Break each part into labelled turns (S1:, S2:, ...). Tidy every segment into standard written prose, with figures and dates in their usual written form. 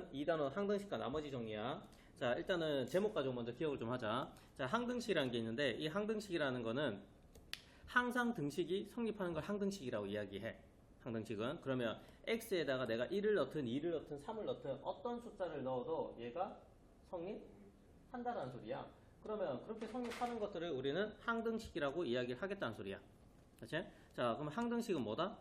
S1: 2단원 항등식과 나머지 정리야. 자, 일단은 제목 가지고 먼저 기억을 좀 하자. 자, 항등식이라는 게 있는데 이 항등식이라는 거는 항상 등식이 성립하는 걸 항등식이라고 이야기해. 항등식은 그러면 x에다가 내가 1을 넣든 2를 넣든 3을 넣든 어떤 숫자를 넣어도 얘가 성립한다라는 소리야. 그러면 그렇게 성립하는 것들을 우리는 항등식이라고 이야기를 하겠다는 소리야. 그렇지? 자, 그럼 항등식은 뭐다?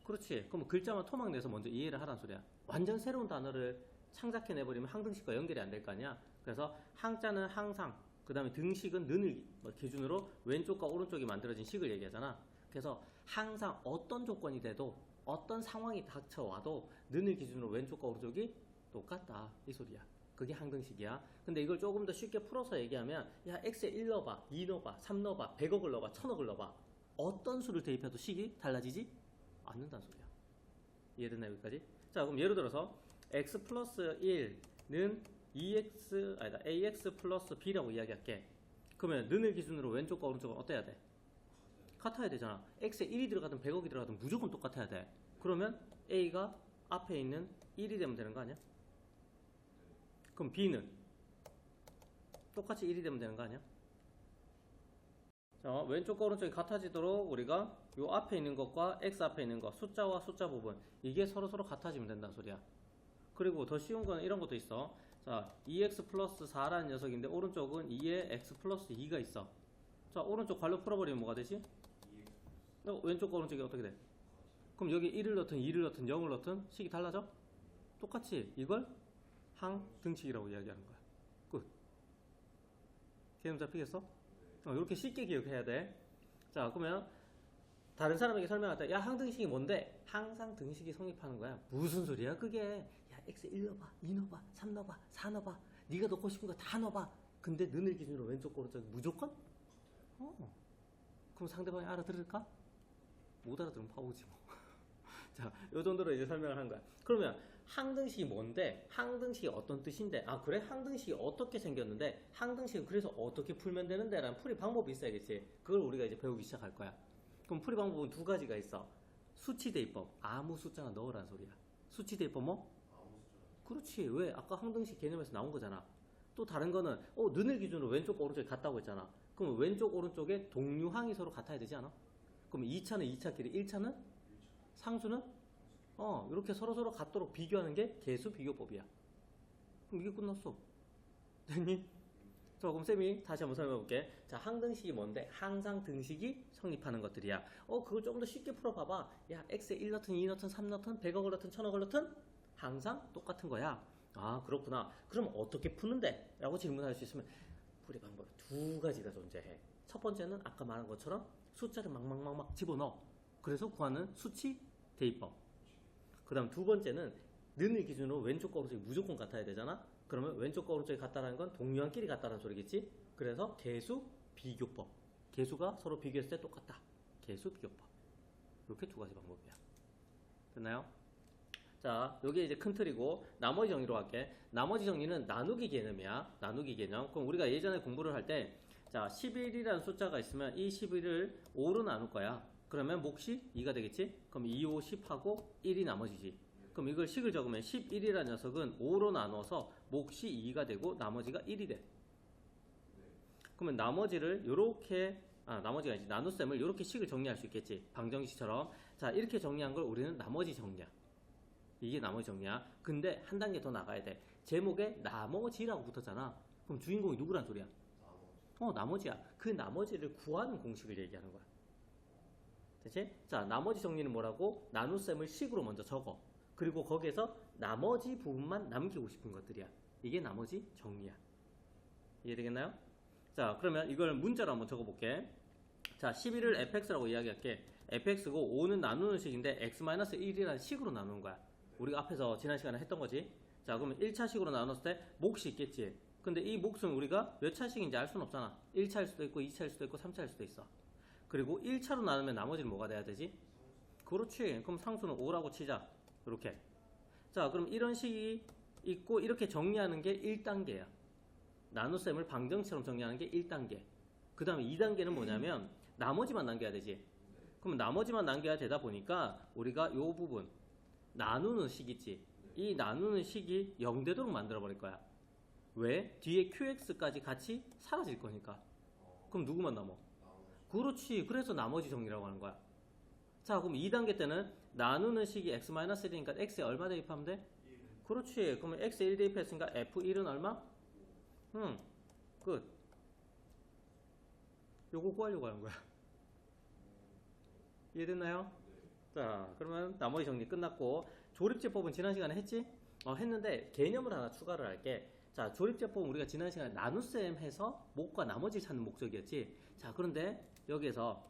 S1: 그렇지. 그럼 글자만 토막 내서 먼저 이해를 하라는 소리야. 완전 새로운 단어를 창작해내버리면 항등식과 연결이 안 될 거 아니야. 그래서 항자는 항상, 그 다음에 등식은 는을 기준으로 왼쪽과 오른쪽이 만들어진 식을 얘기하잖아. 그래서 항상 어떤 조건이 돼도 어떤 상황이 닥쳐와도 는을 기준으로 왼쪽과 오른쪽이 똑같다 이 소리야. 그게 항등식이야. 근데 이걸 조금 더 쉽게 풀어서 얘기하면 야 x에 1 넣어봐, 2 넣어봐, 3 넣어봐, 100억을 넣어봐, 1000억을 넣어봐. 어떤 수를 대입해도 식이 달라지지 않는다는 소리야. 이해됐나 여기까지? 자, 그럼 예를 들어서 x 플러스 1는 ax 플러스 b라고 이야기할게. 그러면 는을 기준으로 왼쪽과 오른쪽은 어때야 돼? 같아야 되잖아. x에 1이 들어가든 100억이 들어가든 무조건 똑같아야 돼. 그러면 a가 앞에 있는 1이 되면 되는 거 아니야? 그럼 b는 똑같이 1이 되면 되는 거 아니야? 자, 왼쪽과 오른쪽이 같아지도록 우리가 요 앞에 있는 것과 x 앞에 있는 것, 숫자와 숫자 부분, 이게 서로서로 같아지면 된다는 소리야. 그리고 더 쉬운 거는 이런 것도 있어. 자, 2x 플러스 4라는 녀석인데 오른쪽은 2에 x 플러스 2가 있어. 자, 오른쪽 괄호 풀어버리면 뭐가 되지? 왼쪽과 오른쪽이 어떻게 돼? 그럼 여기 1을 넣든 2를 넣든 0을 넣든 식이 달라져? 똑같이 이걸 항등식이라고 이야기하는 거야. 끝. 개념 잡히겠어? 이렇게 쉽게 기억해야 돼. 자, 그러면 다른 사람에게 설명할 때 야 항등식이 뭔데? 항상 등식이 성립하는 거야. 무슨 소리야 그게? 야 x 1 넣어봐, 2 넣어봐, 3 넣어봐, 4 넣어봐. 네가 넣고 싶은 거 다 넣어봐. 근데 는을 기준으로 왼쪽 오른쪽 무조건? 그럼 상대방이 알아들을까? 못 알아들으면 바보지 뭐. 자, 요 정도로 이제 설명을 한 거야. 그러면 항등식이 뭔데? 항등식이 어떤 뜻인데? 아, 그래? 항등식이 어떻게 생겼는데? 항등식은 그래서 어떻게 풀면 되는데? 라는 풀이 방법이 있어야겠지. 그걸 우리가 이제 배우기 시작할 거야. 그럼 풀이 방법은 두 가지가 있어. 수치 대입법. 아무 숫자나 넣으라는 소리야. 수치 대입법 뭐? 아무 숫자. 그렇지. 왜? 아까 항등식 개념에서 나온 거잖아. 또 다른 거는 는을 기준으로 왼쪽과 오른쪽이 같다고 했잖아. 그럼 왼쪽 오른쪽에 동류항이 서로 같아야 되지 않아? 그럼 2차는 2차끼리, 1차는? 상수는? 이렇게 서로서로 같도록 비교하는 게 개수 비교법이야. 그럼 이게 끝났어. 됐니? 자, 그럼 쌤이 다시 한번 설명해 볼게. 자, 항등식이 뭔데? 항상 등식이 성립하는 것들이야. 그걸 조금 더 쉽게 풀어봐봐. 야, x에 1 넣든 2 넣든 3 넣든 100억을 넣든 1000억을 넣든 항상 똑같은 거야. 아, 그렇구나. 그럼 어떻게 푸는데? 라고 질문할 수 있으면 풀이 방법이 두 가지가 존재해. 첫 번째는 아까 말한 것처럼 숫자를 막 집어넣어. 그래서 구하는 수치 대입법. 그 다음 두 번째는 는을 기준으로 왼쪽과 오른쪽이 무조건 같아야 되잖아. 그러면 왼쪽과 오른쪽이 같다는 건 동류항끼리 같다는 소리겠지. 그래서 개수 비교법. 개수가 서로 비교했을 때 똑같다. 개수 비교법. 이렇게 두 가지 방법이야. 됐나요? 자, 여기 이제 큰 틀이고 나머지 정리로 갈게. 나머지 정리는 나누기 개념이야. 나누기 개념. 그럼 우리가 예전에 공부를 할 때 자, 11이라는 숫자가 있으면 이 11을 5로 나눌 거야. 그러면 몫이 2가 되겠지? 그럼 2, 5, 10하고 1이 나머지지. 그럼 이걸 식을 적으면 11이라는 녀석은 5로 나눠서 몫이 2가 되고 나머지가 1이 돼. 그러면 나머지를 이렇게 나머지가 아니지. 나눗셈을 이렇게 식을 정리할 수 있겠지. 방정식처럼. 자, 이렇게 정리한 걸 우리는 나머지 정리야. 이게 나머지 정리야. 근데 한 단계 더 나가야 돼. 제목에 나머지라고 붙었잖아. 그럼 주인공이 누구란 소리야? 나머지야. 그 나머지를 구하는 공식을 얘기하는 거야. 됐지? 자, 나머지 정리는 뭐라고? 나눗셈을 식으로 먼저 적어. 그리고 거기에서 나머지 부분만 남기고 싶은 것들이야. 이게 나머지 정리야. 이해되겠나요? 자, 그러면 이걸 문자로 한번 적어볼게. 자, 11을 fx라고 이야기할게. fx고 5는 나누는 식인데 x-1이라는 식으로 나누는 거야. 우리가 앞에서 지난 시간에 했던 거지. 자, 그러면 1차식으로 나눴을 때 몫이 있겠지. 근데 이 몫은 우리가 몇 차식인지 알 수는 없잖아. 1차일 수도 있고 2차일 수도 있고 3차일 수도 있어. 그리고 1차로 나누면 나머지는 뭐가 돼야 되지? 그렇지. 그럼 상수는 5라고 치자. 이렇게. 자, 그럼 이런 식이 있고 이렇게 정리하는 게 1단계야. 나눗셈을 방정식처럼 정리하는 게 1단계. 그 다음에 2단계는 뭐냐면 나머지만 남겨야 되지. 그럼 나머지만 남겨야 되다 보니까 우리가 이 부분 나누는 식 있지. 이 나누는 식이 0 되도록 만들어 버릴 거야. 왜? 뒤에 qx까지 같이 사라질 거니까. 그럼 누구만 남어? 그렇지. 그래서 나머지 정리라고 하는 거야. 자, 그럼 2단계 때는 나누는 식이 x-1이니까 x에 얼마 대입하면 돼? 그렇지. 그러면 x에 1 대입했으니까 f1은 얼마? 끝. 요거 구하려고 하는 거야. 이해됐나요? 자, 그러면 나머지 정리 끝났고, 조립제법은 지난 시간에 했지? 했는데 개념을 하나 추가를 할게. 자, 조립제법은 우리가 지난 시간에 나눗셈 해서 목과 나머지 찾는 목적이었지. 자, 그런데 여기에서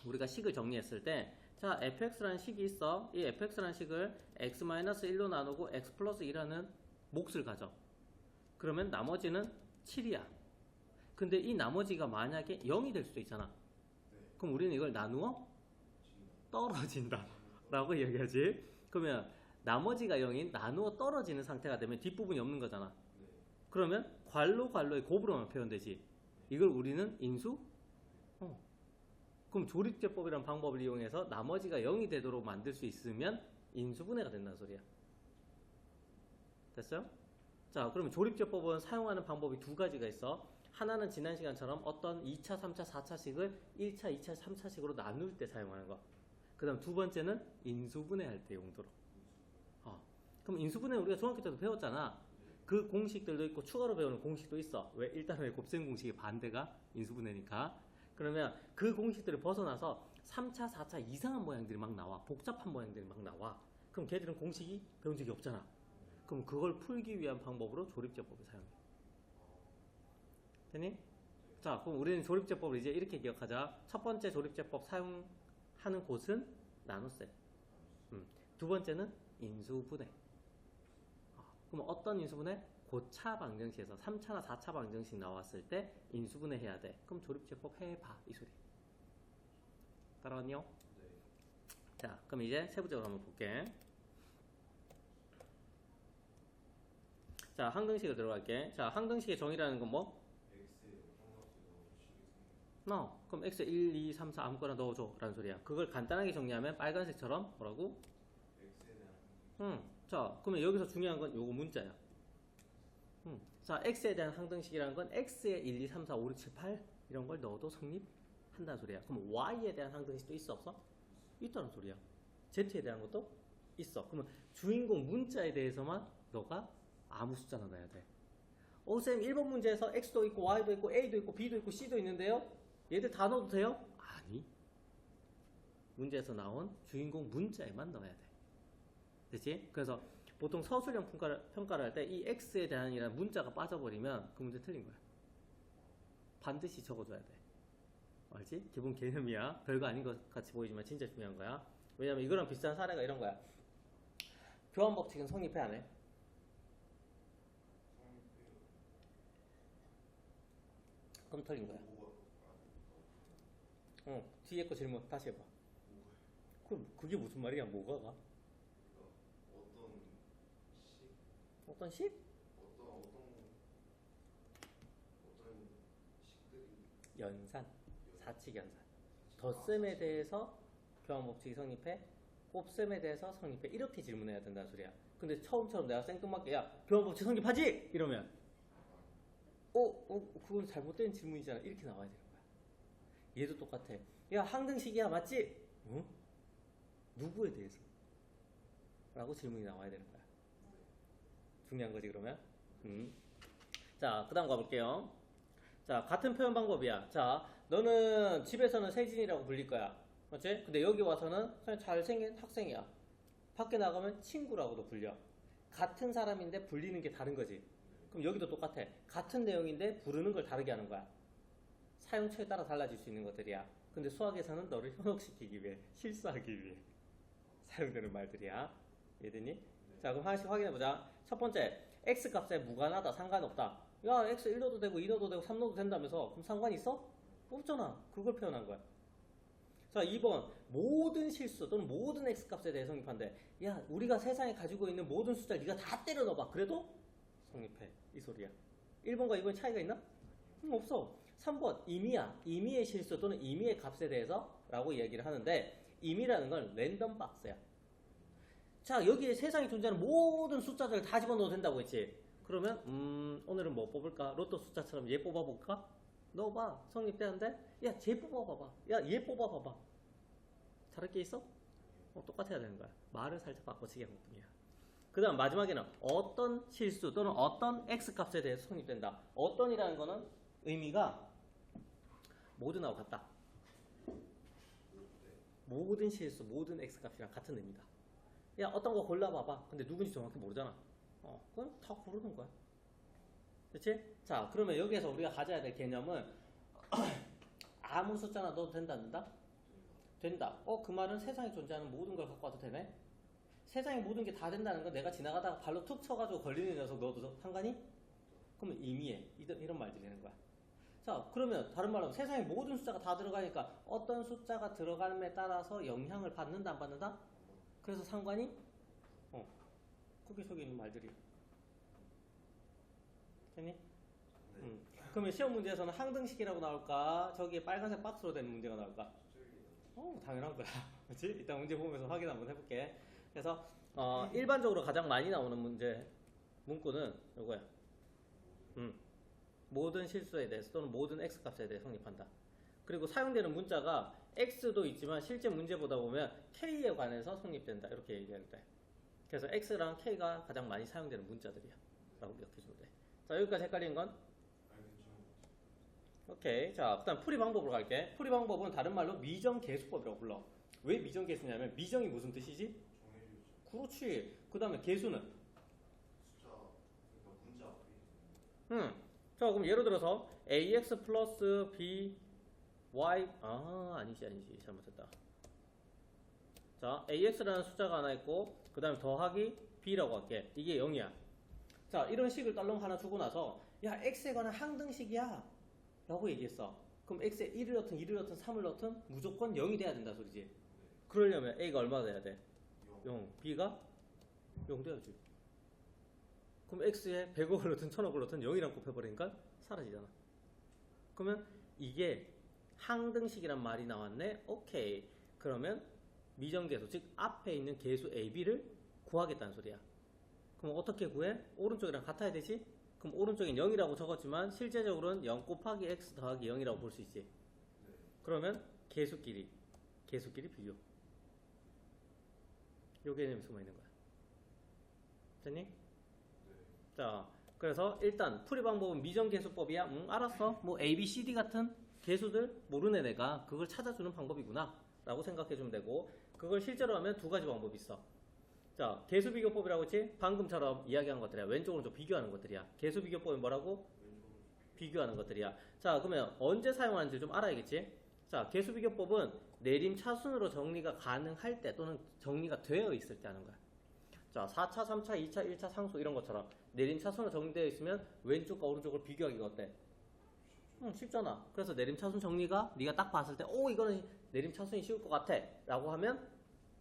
S1: 우리가 식을 정리했을 때, 자, fx라는 식이 있어. 이 fx라는 식을 x-1로 나누고 x 플러스 2라는 몫을 가져. 그러면 나머지는 7이야. 근데 이 나머지가 만약에 0이 될 수도 있잖아. 그럼 우리는 이걸 나누어 떨어진다 라고 얘기하지. 그러면 나머지가 0인 나누어 떨어지는 상태가 되면 뒷부분이 없는 거잖아. 그러면 괄로의 곱으로만 표현되지. 이걸 우리는 인수? 그럼 조립제법이라는 방법을 이용해서 나머지가 0이 되도록 만들 수 있으면 인수분해가 된다는 소리야. 됐어요? 자, 그러면 조립제법은 사용하는 방법이 두 가지가 있어. 하나는 지난 시간처럼 어떤 2차, 3차, 4차식을 1차, 2차, 3차식으로 나눌 때 사용하는 거. 그 다음 두 번째는 인수분해할 때 용도로. 그럼 인수분해 우리가 중학교 때도 배웠잖아. 그 공식들도 있고 추가로 배우는 공식도 있어. 왜? 일단 왜 곱셈 공식의 반대가 인수분해니까. 그러면 그 공식들을 벗어나서 3차, 4차 이상한 모양들이 막 나와. 복잡한 모양들이 막 나와. 그럼 걔들은 공식이 배운 적이 없잖아. 그럼 그걸 풀기 위한 방법으로 조립제법을 사용해. 됐니? 자, 그럼 우리는 조립제법을 이제 이렇게 기억하자. 첫 번째 조립제법 사용하는 곳은 나눗셈. 두 번째는 인수분해. 그럼 어떤 인수분해? 고차 방정식에서 3차나 4차 방정식 나왔을 때 인수분해 해야 돼. 그럼 조립제법 해봐. 이 소리. 따라왔니요? 네. 자, 그럼 이제 세부적으로 한번 볼게. 자, 항등식을 들어갈게. 자, 항등식의 정의라는 건 뭐? 그럼 x 1, 2, 3, 4 아무거나 넣어줘 라는 소리야. 그걸 간단하게 정리하면 빨간색처럼 뭐라고? 자, 그러면 여기서 중요한 건 요거 문자야. 자, x에 대한 항등식이라는 건 x에 1, 2, 3, 4, 5, 6, 7, 8 이런 걸 넣어도 성립한다는 소리야. 그럼 y에 대한 항등식도 있어 없어? 있다는 소리야. z에 대한 것도 있어. 그러면 주인공 문자에 대해서만 너가 아무 숫자나 넣어야 돼. 쌤 1번 문제에서 x도 있고 y도 있고 a도 있고 b도 있고 c도 있는데요? 얘들 다 넣어도 돼요? 아니. 문제에서 나온 주인공 문자에만 넣어야 돼. 됐지? 그래서 보통 서술형 평가를 할 때 이 x에 대한이라는 문자가 빠져버리면 그 문제 틀린 거야. 반드시 적어줘야 돼. 알지? 기본 개념이야. 별거 아닌 것 같이 보이지만 진짜 중요한 거야. 왜냐면 이거랑 비슷한 사례가 이런 거야. 교환법칙은 성립해 안 해? 그럼 틀린 거야. 뒤에 거 질문 다시 해봐. 그럼 그게 무슨 말이야? 뭐가 가? 어떤 식? 어떤 식들이 연산, 사칙 연산. 덧셈에 대해서 교환법칙이 성립해, 곱셈에 대해서 성립해. 이렇게 질문해야 된다는 소리야. 근데 처음처럼 내가 생뚱맞게 야 교환법칙 성립하지? 이러면 그건 잘못된 질문이잖아. 이렇게 나와야 되는 거야. 얘도 똑같아. 야 항등식이야 맞지? 응? 누구에 대해서? 라고 질문이 나와야 되는 거야. 중요한 거지 그러면. 자, 그 다음 가볼게요. 자, 같은 표현 방법이야. 자, 너는 집에서는 세진이라고 불릴 거야. 맞지? 근데 여기 와서는 그냥 잘생긴 학생이야. 밖에 나가면 친구라고도 불려. 같은 사람인데 불리는 게 다른 거지. 그럼 여기도 똑같아. 같은 내용인데 부르는 걸 다르게 하는 거야. 사용처에 따라 달라질 수 있는 것들이야. 근데 수학에서는 너를 현혹시키기 위해, 실수하기 위해 사용되는 말들이야. 이해됐니? 자, 그럼 하나씩 확인해보자. 첫 번째, x 값에 무관하다, 상관없다. 야, x 1 넣어도 되고 2 넣어도 되고 3 넣어도 된다면서 그럼 상관 있어? 없잖아. 그걸 표현한 거야. 자, 2번, 모든 실수 또는 모든 x 값에 대해 성립한대. 야, 우리가 세상에 가지고 있는 모든 숫자를 네가 다 때려 넣어봐. 그래도 성립해. 이 소리야. 1번과 2번 차이가 있나? 없어. 3번, 임의야. 임의의 실수 또는 임의의 값에 대해서 라고 얘기를 하는데 임의라는 건 랜덤 박스야. 자, 여기에 세상에 존재하는 모든 숫자들을 다 집어넣어도 된다고 했지. 그러면 오늘은 뭐 뽑을까? 로또 숫자처럼 얘 뽑아볼까? 넣어봐. 성립되는데? 야, 쟤 뽑아봐봐. 야, 얘 뽑아봐봐. 다를 게 있어? 똑같아야 되는 거야. 말을 살짝 바꿔치기 한 것뿐이야. 그 다음 마지막에는 어떤 실수 또는 어떤 x값에 대해서 성립된다. 어떤이라는 거는 의미가 모든하고 같다. 모든 실수, 모든 x값이랑 같은 의미다. 야, 어떤 거 골라봐봐. 근데 누군지 정확히 모르잖아. 그럼 다 고르는 거야. 그치? 자, 그러면 여기에서 우리가 가져야 될 개념은 아무 숫자나 넣어도 된다, 안 된다? 된다. 그 말은 세상에 존재하는 모든 걸 갖고 와도 되네? 세상에 모든 게 다 된다는 건 내가 지나가다가 발로 툭 쳐가지고 걸리는 녀석 넣어도 상관이? 그러면 의미해. 이런 말들이 되는 거야. 자, 그러면 다른 말로 세상에 모든 숫자가 다 들어가니까 어떤 숫자가 들어감에 따라서 영향을 받는다, 안 받는다? 그래서 상관이? 그게 저기 있는 말들이. 됐니? 그러면 시험 문제에서는 항등식이라고 나올까? 저기에 빨간색 박스로 된 문제가 나올까? 당연한 거야. 그렇지? 이따 문제 보면서 확인 한번 해볼게. 그래서 일반적으로 가장 많이 나오는 문제 문구는 이거야. 모든 실수에 대해서 또는 모든 x값에 대해 성립한다. 그리고 사용되는 문자가 x도 있지만 실제 문제 보다 보면 k에 관해서 성립된다. 이렇게 얘기할 때. 그래서 x랑 k가 가장 많이 사용되는 문자들이야. 라고 기억해주면 돼. 자, 여기까지 헷갈리는 건? 오케이. 자, 일단 풀이 방법으로 갈게. 풀이 방법은 다른 말로 미정계수법이라고 불러. 왜 미정계수냐면 미정이 무슨 뜻이지? 그렇지. 그 다음에 계수는?
S2: 숫자, 그러니까 문자.
S1: 자, 그럼 예를 들어서 ax 플러스 b y 아니지 잘못했다. 자, ax라는 숫자가 하나 있고 그 다음에 더하기 b라고 할게. 이게 0이야. 자, 이런 식을 딸렁 하나 주고 나서 야, x에 관한 항등식이야 라고 얘기했어. 그럼 x에 1을 넣든 2를 넣든 3을 넣든 무조건 0이 돼야 된다 소리지. 그러려면 a가 얼마나 돼야 돼? 0. b가 0 돼야지. 그럼 x에 100억을 넣든 1000억을 넣든 0이랑 곱해버리니까 사라지잖아. 그러면 이게 항등식이란 말이 나왔네. 오케이. 그러면 미정계수, 즉 앞에 있는 계수 a, b를 구하겠다는 소리야. 그럼 어떻게 구해? 오른쪽이랑 같아야 되지? 그럼 오른쪽엔 0이라고 적었지만 실제적으로는 0 곱하기 x 더하기 0이라고 볼 수 있지. 그러면 계수끼리 비교. 요 개념이 숨어 있는 거야. 됐니? 자, 그래서 일단 풀이 방법은 미정계수법이야. 알았어. 뭐 A, B, C, D 같은 계수들 모르네 내가. 그걸 찾아주는 방법이구나 라고 생각해주면 되고, 그걸 실제로 하면 두 가지 방법이 있어. 자, 계수비교법이라고 했지? 방금처럼 이야기한 것들이야. 왼쪽으로 좀 비교하는 것들이야. 계수비교법이 뭐라고? 비교하는 것들이야. 자, 그러면 언제 사용하는지 좀 알아야겠지? 자, 계수비교법은 내림 차순으로 정리가 가능할 때 또는 정리가 되어 있을 때 하는 거야. 자, 4차, 3차, 2차, 1차 상수 이런 것처럼 내림 차순으로 정리되어 있으면 왼쪽과 오른쪽을 비교하기가 어때? 쉽잖아. 그래서 내림 차순 정리가 네가 딱 봤을 때 이거는 내림 차순이 쉬울 것 같아 라고 하면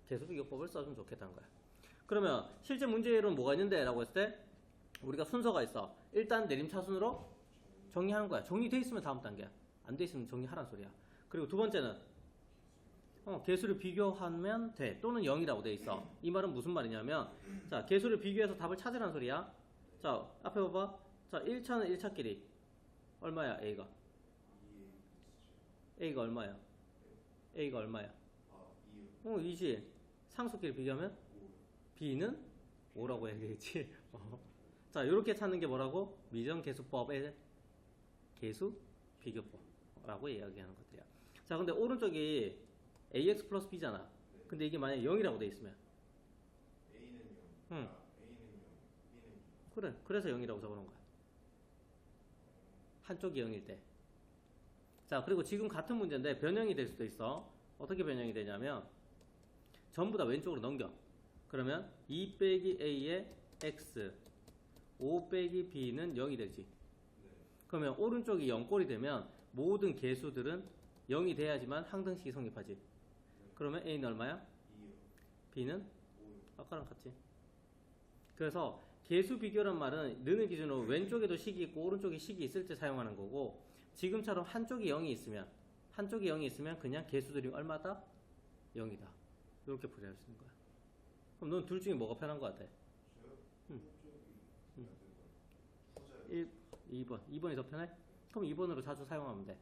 S1: 계수비교법을 써주면 좋겠다는 거야. 그러면 실제 문제로는 뭐가 있는데 라고 했을 때 우리가 순서가 있어. 일단 내림 차순으로 정리하는 거야. 정리돼 있으면 다음 단계야. 안 돼 있으면 정리하란 소리야. 그리고 두 번째는 계수를 비교하면 돼. 또는 0이라고 돼 있어. 이 말은 무슨 말이냐면, 자, 계수를 비교해서 답을 찾으라는 소리야. 자, 앞에 봐봐. 자, 1차는 1차끼리 얼마야? A가 얼마야? A가 얼마야? 2지. 상수끼리 비교하면 B는 5라고 얘기했지. 자, 이렇게 찾는 게 뭐라고? 미정계수법의 계수 비교법라고 이야기하는 것들이야. 자, 근데 오른쪽이 ax 플러스 b잖아. 근데 이게 만약에 0이라고 돼 있으면
S2: A는 0,
S1: A는
S2: 0, B는 0.
S1: 그래. 그래서 0이라고 적어놓은 거야. 한쪽이 0일 때. 자, 그리고 지금 같은 문제인데 변형이 될 수도 있어. 어떻게 변형이 되냐면 전부 다 왼쪽으로 넘겨. 그러면 2 빼기 a의 x 5 빼기 b는 0이 되지. 그러면 오른쪽이 0꼴이 되면 모든 계수들은 0이 돼야지만 항등식이 성립하지. 그러면 a는 얼마야?
S2: 2요.
S1: b는? 5요. 아까랑 같지. 그래서 계수 비교란 말은 느는 기준으로 왼쪽에도 식이 있고 오른쪽에 식이 있을 때 사용하는 거고, 지금처럼 한쪽이 0이 있으면 그냥 계수들이 얼마다? 0이다. 이렇게 풀이할 수 있는 거야. 그럼 넌 둘 중에 뭐가 편한 거 같아?
S2: 저요?
S1: 음.
S2: 오른쪽이 맞아요.
S1: 1, 2번. 2번이 더 편해? 그럼 2번으로 자주 사용하면 돼.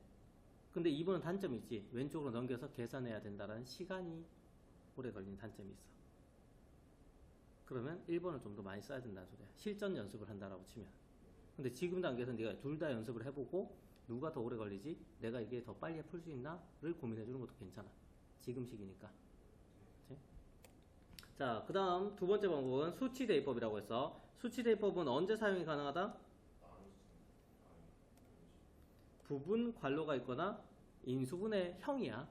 S1: 근데 2번은 단점이 있지. 왼쪽으로 넘겨서 계산해야 된다는 시간이 오래 걸리는 단점이 있어. 그러면 1번을 좀 더 많이 써야 된다는 소리야. 실전 연습을 한다라고 치면. 근데 지금 단계에서 네가 둘 다 연습을 해보고 누가 더 오래 걸리지? 내가 이게 더 빨리 풀 수 있나?를 고민해주는 것도 괜찮아. 지금 시기니까. 그치? 자, 그 다음 두 번째 방법은 수치 대입법이라고 했어. 수치 대입법은 언제 사용이 가능하다? 부분 관로가 있거나 인수분해 형이야.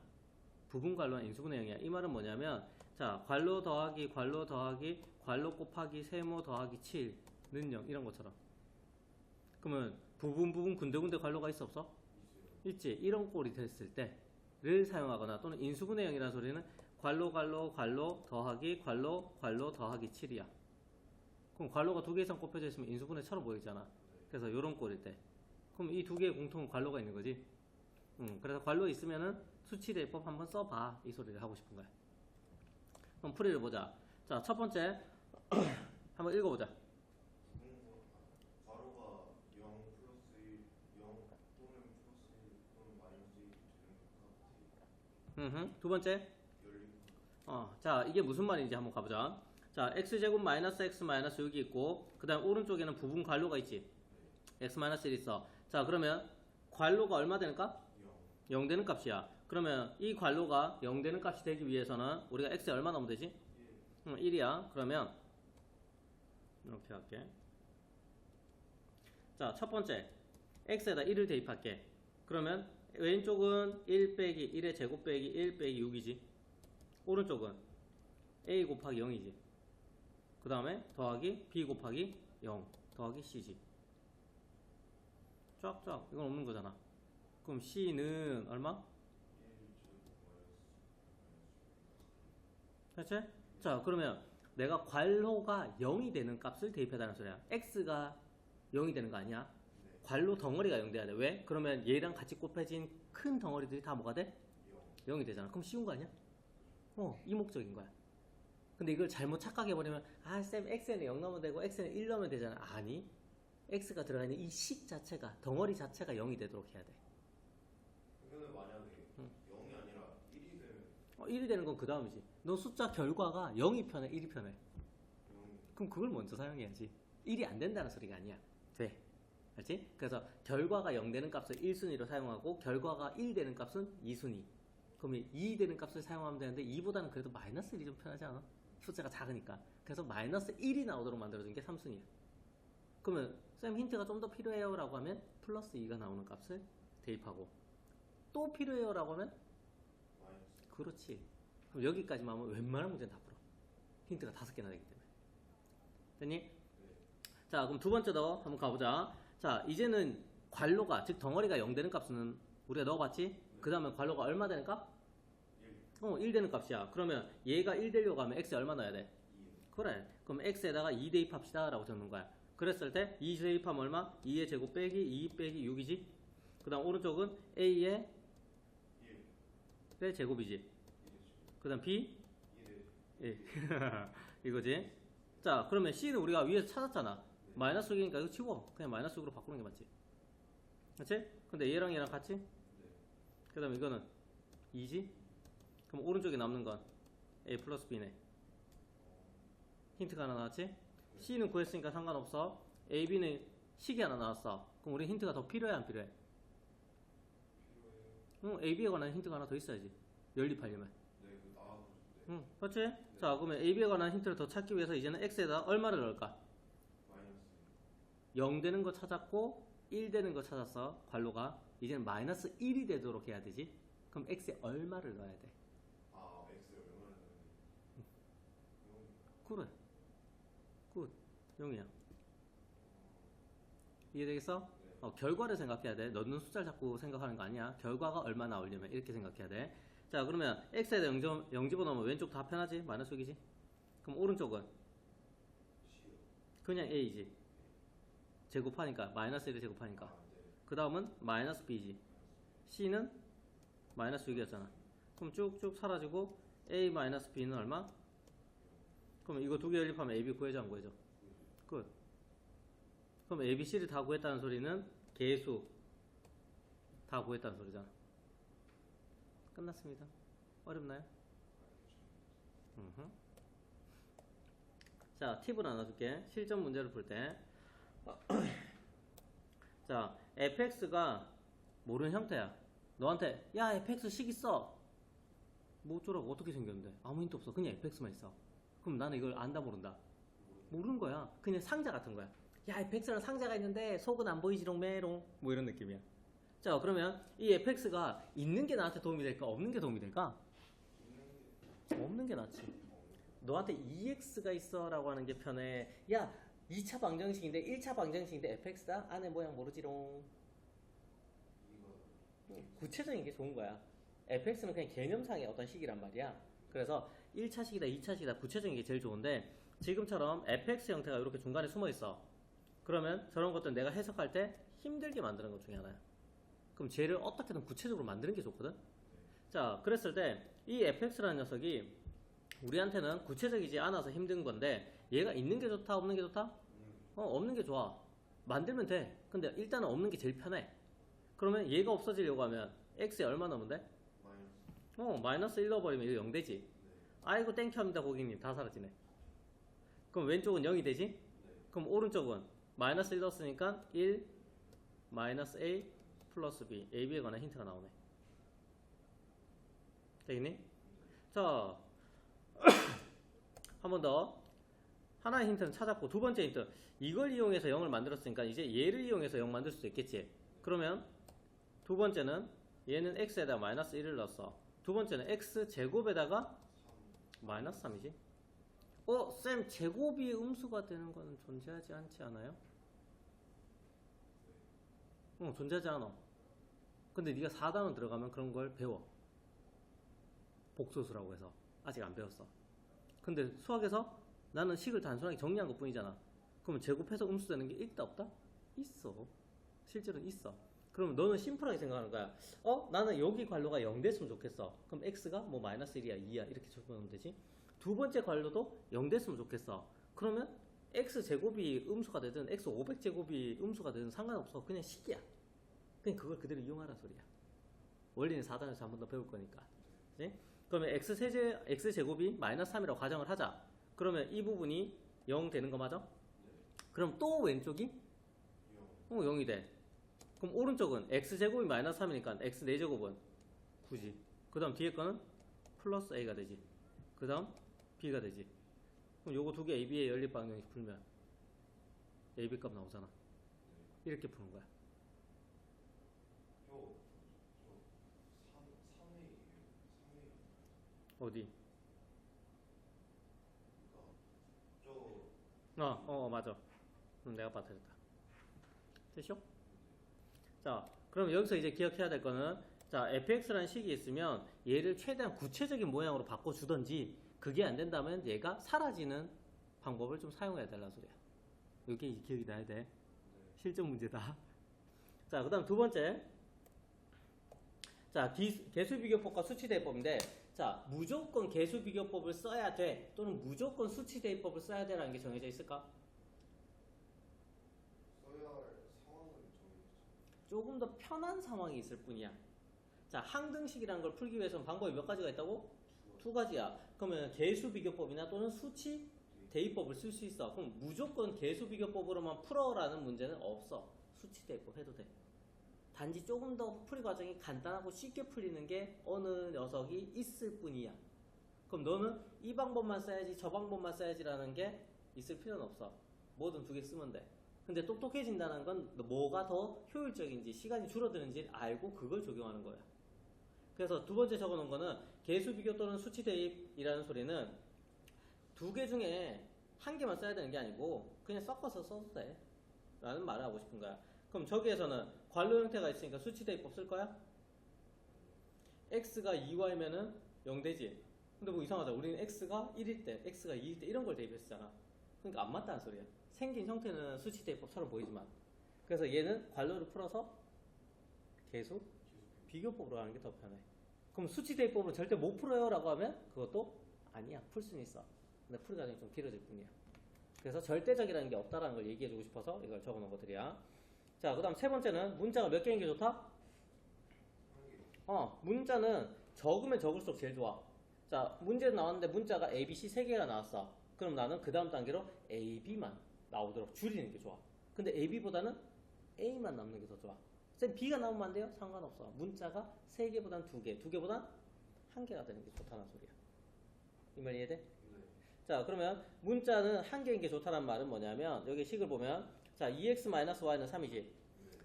S1: 부분 관로나 인수분해 형이야. 이 말은 뭐냐면, 자, 관로 더하기 관로 더하기 관로 곱하기 세모 더하기 7는 0 이런 것처럼. 그러면 부분 군데군데 관로가 있어 없어? 있지. 이런 꼴이 됐을 때를 사용하거나 또는 인수분해 형이라는 소리는 관로 더하기 관로 더하기 7이야. 그럼 관로가 두 개 이상 곱혀져 있으면 인수분해처럼 보이잖아. 그래서 이런 꼴일 때. 그럼 이 두 개의 공통 관로가 있는 거지. 그래서 관로 있으면은 수치 대입법 한번 써봐. 이 소리를 하고 싶은 거야. 그럼 풀이를 보자. 자, 첫 번째 한번 읽어보자.
S2: 괄호가 0 플러스 1, 0 또는 플러스 1 또는 마이너스 1이 되는 것과
S1: 두 번째.
S2: 열린
S1: 자, 이게 무슨 말인지 한번 가보자. 자, x제곱 마이너스 x 마이너스 6이 있고, 그 다음 오른쪽에는 부분 관로가 있지. x 마이너스 1 있어. 자, 그러면 관로가 얼마 되는 값?
S2: 0,
S1: 0 되는 값이야. 그러면 이 관로가 0 되는 값이 되기 위해서는 우리가 x에 얼마 넣으면 되지?
S2: 1,
S1: 1이야. 그러면 이렇게 할게. 자, 첫 번째 x에다 1을 대입할게. 그러면 왼쪽은 1 빼기 1의 제곱 빼기 1 빼기 6이지. 오른쪽은 a 곱하기 0이지. 그 다음에 더하기 b 곱하기 0 더하기 c지. 쫙쫙 이건 없는 거잖아. 그럼 c는 얼마?
S2: 1 제곱
S1: 됐지? 자, 그러면 내가 관로가 0이 되는 값을 대입해달라는 소리야. x가 0이 되는 거 아니야?
S2: 네.
S1: 관로 덩어리가 0 돼야 돼. 왜? 그러면 얘랑 같이 곱해진 큰 덩어리들이 다 뭐가 돼?
S2: 0,
S1: 0이 되잖아. 그럼 쉬운 거 아니야? 이목적인 거야. 근데 이걸 잘못 착각해버리면, 아, 쌤, x는 0 넣으면 되고, x는 1 넣으면 되잖아. 아니, x가 들어가 있는 이 식 자체가, 덩어리 자체가 0이 되도록 해야 돼.
S2: 그러면 만약에 0이 아니라 1이 되면
S1: 1이 되는 건 그 다음이지. 너 숫자 결과가 0이 편해, 1이 편해.
S2: 0이
S1: 그럼 그걸 먼저 사용해야지. 1이 안 된다는 소리가 아니야. 돼. 알지? 그래서 결과가 0 되는 값을 1순위로 사용하고 결과가 1 되는 값은 2순위. 그러면 2 되는 값을 사용하면 되는데 2보다는 그래도 마이너스 1이 좀 편하지 않아? 숫자가 작으니까. 그래서 마이너스 1이 나오도록 만들어준 게 3순위야. 그러면 쌤 힌트가 좀 더 필요해요 라고 하면 플러스 2가 나오는 값을 대입하고 또 필요해요 라고 하면
S2: 마이너스
S1: 그렇지. 그럼 여기까지만 하면 웬만한 문제는 다 풀어. 힌트가 5개나 되기 때문에. 됐니?
S2: 네.
S1: 자, 그럼 두 번째도 한번 가보자. 자, 이제는 관로가, 즉 덩어리가 0 되는 값은 우리가 넣어봤지? 그 다음에 관로가 얼마 되는 값?
S2: 1,
S1: 1 되는 값이야. 그러면 얘가 1 되려고 하면 x에 얼마 넣어야 돼?
S2: 2,
S1: 그래. 그럼 x에다가 2 대입합시다 라고 적는 거야. 그랬을 때 2 대입하면 얼마? 2의 제곱 빼기 2 빼기 6이지? 그 다음 오른쪽은 a의
S2: 1,
S1: 제곱이지.
S2: 2대
S1: 그 다음 b
S2: 2대
S1: 이거지. 자, 그러면 c는 우리가 위에서 찾았잖아. 마이너스 6이니까 이거 치워. 그냥 마이너스 6으로 바꾸는 게 맞지. 그치? 근데 얘랑 얘랑 같이?
S2: 네.
S1: 그 다음에 이거는 2지? 그럼 오른쪽에 남는 건 a 플러스 b네. 힌트가 하나 나왔지? c는 구했으니까 상관없어. a, b는 식이 하나 나왔어. 그럼 우리 힌트가 더 필요해 안 필요해?
S2: 필요해요.
S1: a, b에 관한 힌트가 하나 더 있어야지. 연립하려면.
S2: 네, 네.
S1: 그렇지? 자, 그러면 a, b에 관한 힌트를 더 찾기 위해서 이제는 x에다 얼마를 넣을까?
S2: 마이너스
S1: 0 되는 거 찾았고 1 되는 거 찾았어. 관로가. 이제는 마이너스 1이 되도록 해야 되지. 그럼 x에 얼마를 넣어야 돼?
S2: X에 얼마나 되는지.
S1: 그래. 굿. 0이야. 이해되겠어? 결과를 생각해야 돼. 넣는 숫자를 자꾸 생각하는 거 아니야. 결과가 얼마 나오려면 이렇게 생각해야 돼. 자, 그러면 x에다 0 집어넣으면 왼쪽 다 편하지? 마이너스 6이지? 그럼 오른쪽은?
S2: C요.
S1: 그냥 a지. 제곱하니까 마이너스 1을 제곱하니까.
S2: 네.
S1: 그 다음은 마이너스 b지. c는 마이너스 6이었잖아. 그럼 쭉쭉 사라지고 a 마이너스 b는 얼마? 그러면 이거 두 개 연립하면 AB 구해줘 안 구해줘? 끝. 그럼 A, B, C를 다 구했다는 소리는 개수 다 구했다는 소리잖아. 끝났습니다. 어렵나요? 자, 팁을 하나 줄게. 실전 문제를 풀 때. 자, fx가 모르는 형태야. 너한테 야 fx식 있어. 뭐 어쩌라고 어떻게 생겼는데? 아무 힌트 없어. 그냥 fx만 있어. 그럼 나는 이걸 안다 모른다? 모르는 거야. 그냥 상자 같은 거야. 야 fx라는 상자가 있는데 속은 안 보이지롱 메롱 뭐 이런 느낌이야. 자, 그러면 이 fx가 있는 게 나한테 도움이 될까? 없는 게 도움이 될까? 없는 게 낫지. 너한테 EX가 있어 라고 하는 게 편해. 야 2차 방정식인데 1차 방정식인데 fx다? 안에 모양 모르지롱. 구체적인 게 좋은 거야. fx는 그냥 개념상의 어떤 식이란 말이야. 그래서 1차식이다 2차식이다 구체적인 게 제일 좋은데, 지금처럼 fx 형태가 이렇게 중간에 숨어 있어. 그러면 저런 것들 내가 해석할 때 힘들게 만드는 것 중에 하나야. 그럼 쟤를 어떻게든 구체적으로 만드는 게 좋거든. 자, 그랬을 때 이 fx라는 녀석이 우리한테는 구체적이지 않아서 힘든 건데, 얘가 있는 게 좋다 없는 게 좋다? 없는 게 좋아. 만들면 돼. 근데 일단은 없는 게 제일 편해. 그러면 얘가 없어지려고 하면 x에 얼마 넣으면 돼? 마이너스 1 넣어버리면 이거 0 되지. 아이고 땡큐합니다 고객님. 다 사라지네. 그럼 왼쪽은 0이 되지? 그럼 오른쪽은 마이너스 1 넣었으니까 1 마이너스 a 플러스 b, ab에 관한 힌트가 나오네. 되겠니? 자, 한 번 더. 하나의 힌트는 찾았고, 두 번째 힌트. 이걸 이용해서 0을 만들었으니까 이제 얘를 이용해서 0 만들 수도 있겠지. 그러면 두 번째는 얘는 x에다가 마이너스 1을 넣었어. 두 번째는 x 제곱에다가 마이너스 3이지. 쌤, 제곱이 음수가 되는 건 존재하지 않지 않아요? 존재하지 않아. 근데 네가 4단원 들어가면 그런 걸 배워. 복소수라고 해서. 아직 안 배웠어. 근데 수학에서 나는 식을 단순하게 정리한 것 뿐이잖아. 그러면 제곱해서 음수 되는 게 있다 없다? 있어. 실제로는 있어. 그럼 너는 심플하게 생각하는 거야. 나는 여기 괄호가 0 됐으면 좋겠어. 그럼 x가 뭐 마이너스 1이야 2야 이렇게 적으면 되지. 두 번째 괄호도 0 됐으면 좋겠어. 그러면 x 제곱이 음수가 되든 x 500제곱이 음수가 되든 상관없어. 그냥 식이야. 그냥 그걸 그대로 이용하라 소리야. 원리는 4단에서 한 번 더 배울 거니까. 그치? 그러면 x 제곱이 마이너스 3이라고 가정을 하자. 그러면 이 부분이 0 되는 거 맞아? 그럼 또 왼쪽이 0이 돼. 그럼 오른쪽은 x제곱이 마이너스 3이니까 x 4제곱은 9지. 그 다음 뒤에 거는 플러스 a가 되지. 그 다음 b가 되지. 그럼 요거 두 개 ab의 연립방정식 풀면 ab 값 나오잖아. 이렇게 푸는 거야. 어디? 맞아. 내가 빠뜨렸다. 됐죠? 자, 그럼 여기서 이제 기억해야 될 거는, 자, fx라는 식이 있으면 얘를 최대한 구체적인 모양으로 바꿔주던지, 그게 안 된다면 얘가 사라지는 방법을 좀 사용해야 된다는 소리야. 이게 기억이 나야 돼. 실전 문제다. 자, 그 다음 두 번째. 자, 개수비교법과 수치대입법인데, 자, 무조건 개수비교법을 써야 돼, 또는 무조건 수치대입법을 써야 돼라는 게 정해져 있을까?
S2: 써야 할 상황은 정해졌죠.
S1: 조금 더 편한 상황이 있을 뿐이야. 자, 항등식이라는 걸 풀기 위해서는 방법이 몇 가지가 있다고? 두 가지야. 그러면 개수비교법이나 또는 수치대입법을 쓸 수 있어. 그럼 무조건 개수비교법으로만 풀어라는 문제는 없어. 수치대입법 해도 돼. 단지 조금 더 풀이 과정이 간단하고 쉽게 풀리는 게 어느 녀석이 있을 뿐이야. 그럼 너는 이 방법만 써야지 저 방법만 써야지라는 게 있을 필요는 없어. 뭐든 두 개 쓰면 돼. 근데 똑똑해진다는 건 뭐가 더 효율적인지 시간이 줄어드는지 알고 그걸 적용하는 거야. 그래서 두 번째 적어놓은 거는 개수비교 또는 수치대입이라는 소리는 두 개 중에 한 개만 써야 되는 게 아니고 그냥 섞어서 써도 돼 라는 말을 하고 싶은 거야. 그럼 저기에서는 괄호 형태가 있으니까 수치대입법 쓸 거야? x가 2y면은 0 되지. 근데 뭐 이상하다. 우리는 x가 1일 때, x가 2일 때 이런 걸 대입했잖아. 그러니까 안 맞다는 소리야. 생긴 형태는 수치대입법처럼 보이지만. 그래서 얘는 괄호를 풀어서 계속 비교법으로 하는 게 더 편해. 그럼 수치대입법으로 절대 못 풀어요 라고 하면 그것도 아니야. 풀 수는 있어. 근데 풀이 과정이 좀 길어질 뿐이야. 그래서 절대적이라는 게 없다라는 걸 얘기해주고 싶어서 이걸 적어놓은 것들이야. 자, 그 다음 세 번째는 문자가 몇 개인 게 좋다? 문자는 적으면 적을수록 제일 좋아. 자, 문제 나왔는데 문자가 A, B, C 세 개가 나왔어. 그럼 나는 그 다음 단계로 A, B만 나오도록 줄이는 게 좋아. 근데 A, B보다는 A만 남는 게 더 좋아. 쌤 B가 나오면 안 돼요? 상관없어. 문자가 세 개보단 두 개, 두 개보단 한 개가 되는 게 좋다는 소리야. 이 말 이해돼? 자, 그러면 문자는 한 개인 게 좋다는 말은 뭐냐면 여기 식을 보면 자, 2x-y는 3이지.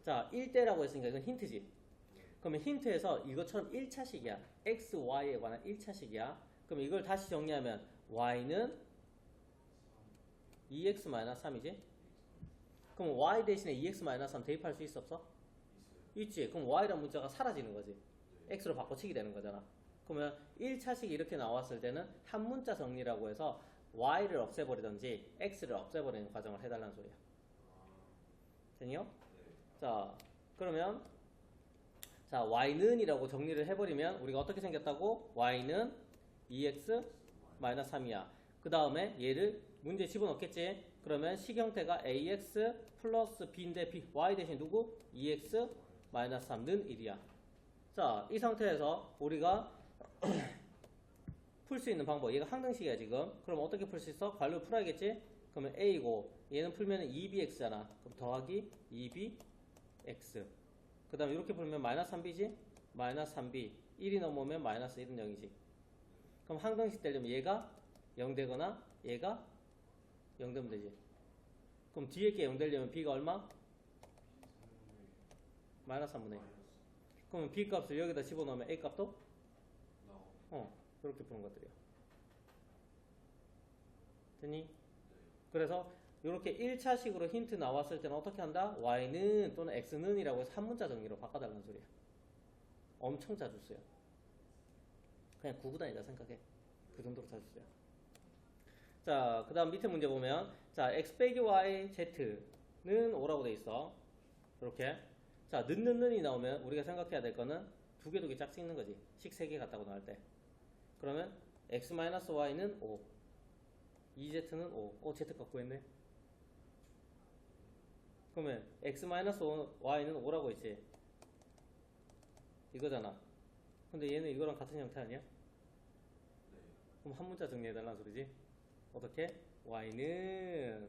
S1: 자, 1대라고 했으니까 이건 힌트지. 그러면 힌트에서 이것처럼 1차식이야. x, y에 관한 1차식이야. 그럼 이걸 다시 정리하면 y는 2x-3이지. 그럼 y 대신에 2x-3 대입할 수 있어 없어? 있지. 그럼 y란 문자가 사라지는 거지. x로 바꿔치기 되는 거잖아. 그러면 1차식이 이렇게 나왔을 때는 한 문자 정리라고 해서 y를 없애버리든지 x를 없애버리는 과정을 해달라는 소리야. 되니요? 자, 그러면 자, y는 이라고 정리를 해버리면 우리가 어떻게 생겼다고? y는 2x-3이야. 그 다음에 얘를 문제에 집어넣겠지? 그러면 식 형태가 ax 플러스 b인데 b, y 대신 누구? 2x-3는 1이야. 자, 이 상태에서 우리가 풀 수 있는 방법, 얘가 항등식이야 지금. 그럼 어떻게 풀 수 있어? 관료 풀어야겠지? 그러면 a고 얘는 풀면 2bx잖아. 그럼 더하기 2bx. 그 다음에 이렇게 풀면 마이너스 3b지? 마이너스 3b. 1이 넘으면 마이너스 1은 0이지. 그럼 항등식 되려면 얘가 0 되거나 얘가 0 되면 되지. 그럼 뒤에 게 0 되려면 b가 얼마? 마이너스 3분의 1. 그러면 b 값을 여기다 집어넣으면 a 값도? 이렇게 푸는 것들이야. 됐니? 그래서 이렇게 1차식으로 힌트 나왔을 때는 어떻게 한다? y는 또는 x는 이라고 해서 한 문자 정리로 바꿔달라는 소리야. 엄청 자주 써요. 그냥 구구단이다 생각해. 그 정도로 자주 써요. 자, 그 다음 밑에 문제 보면 자, x 빼기 y z는 5라고 돼 있어. 이렇게. 자, 는이 나오면 우리가 생각해야 될 거는 두 개 짝 찍는 거지. 식 3개 같다고 나올 때. 그러면 x-y는 5, 2z는 5. z 갖고 했네. 그러면 x-y는 5라고 했지. 이거잖아. 근데 얘는 이거랑 같은 형태 아니야? 그럼 한 문자 정리해달라는 소리지. 어떻게? y는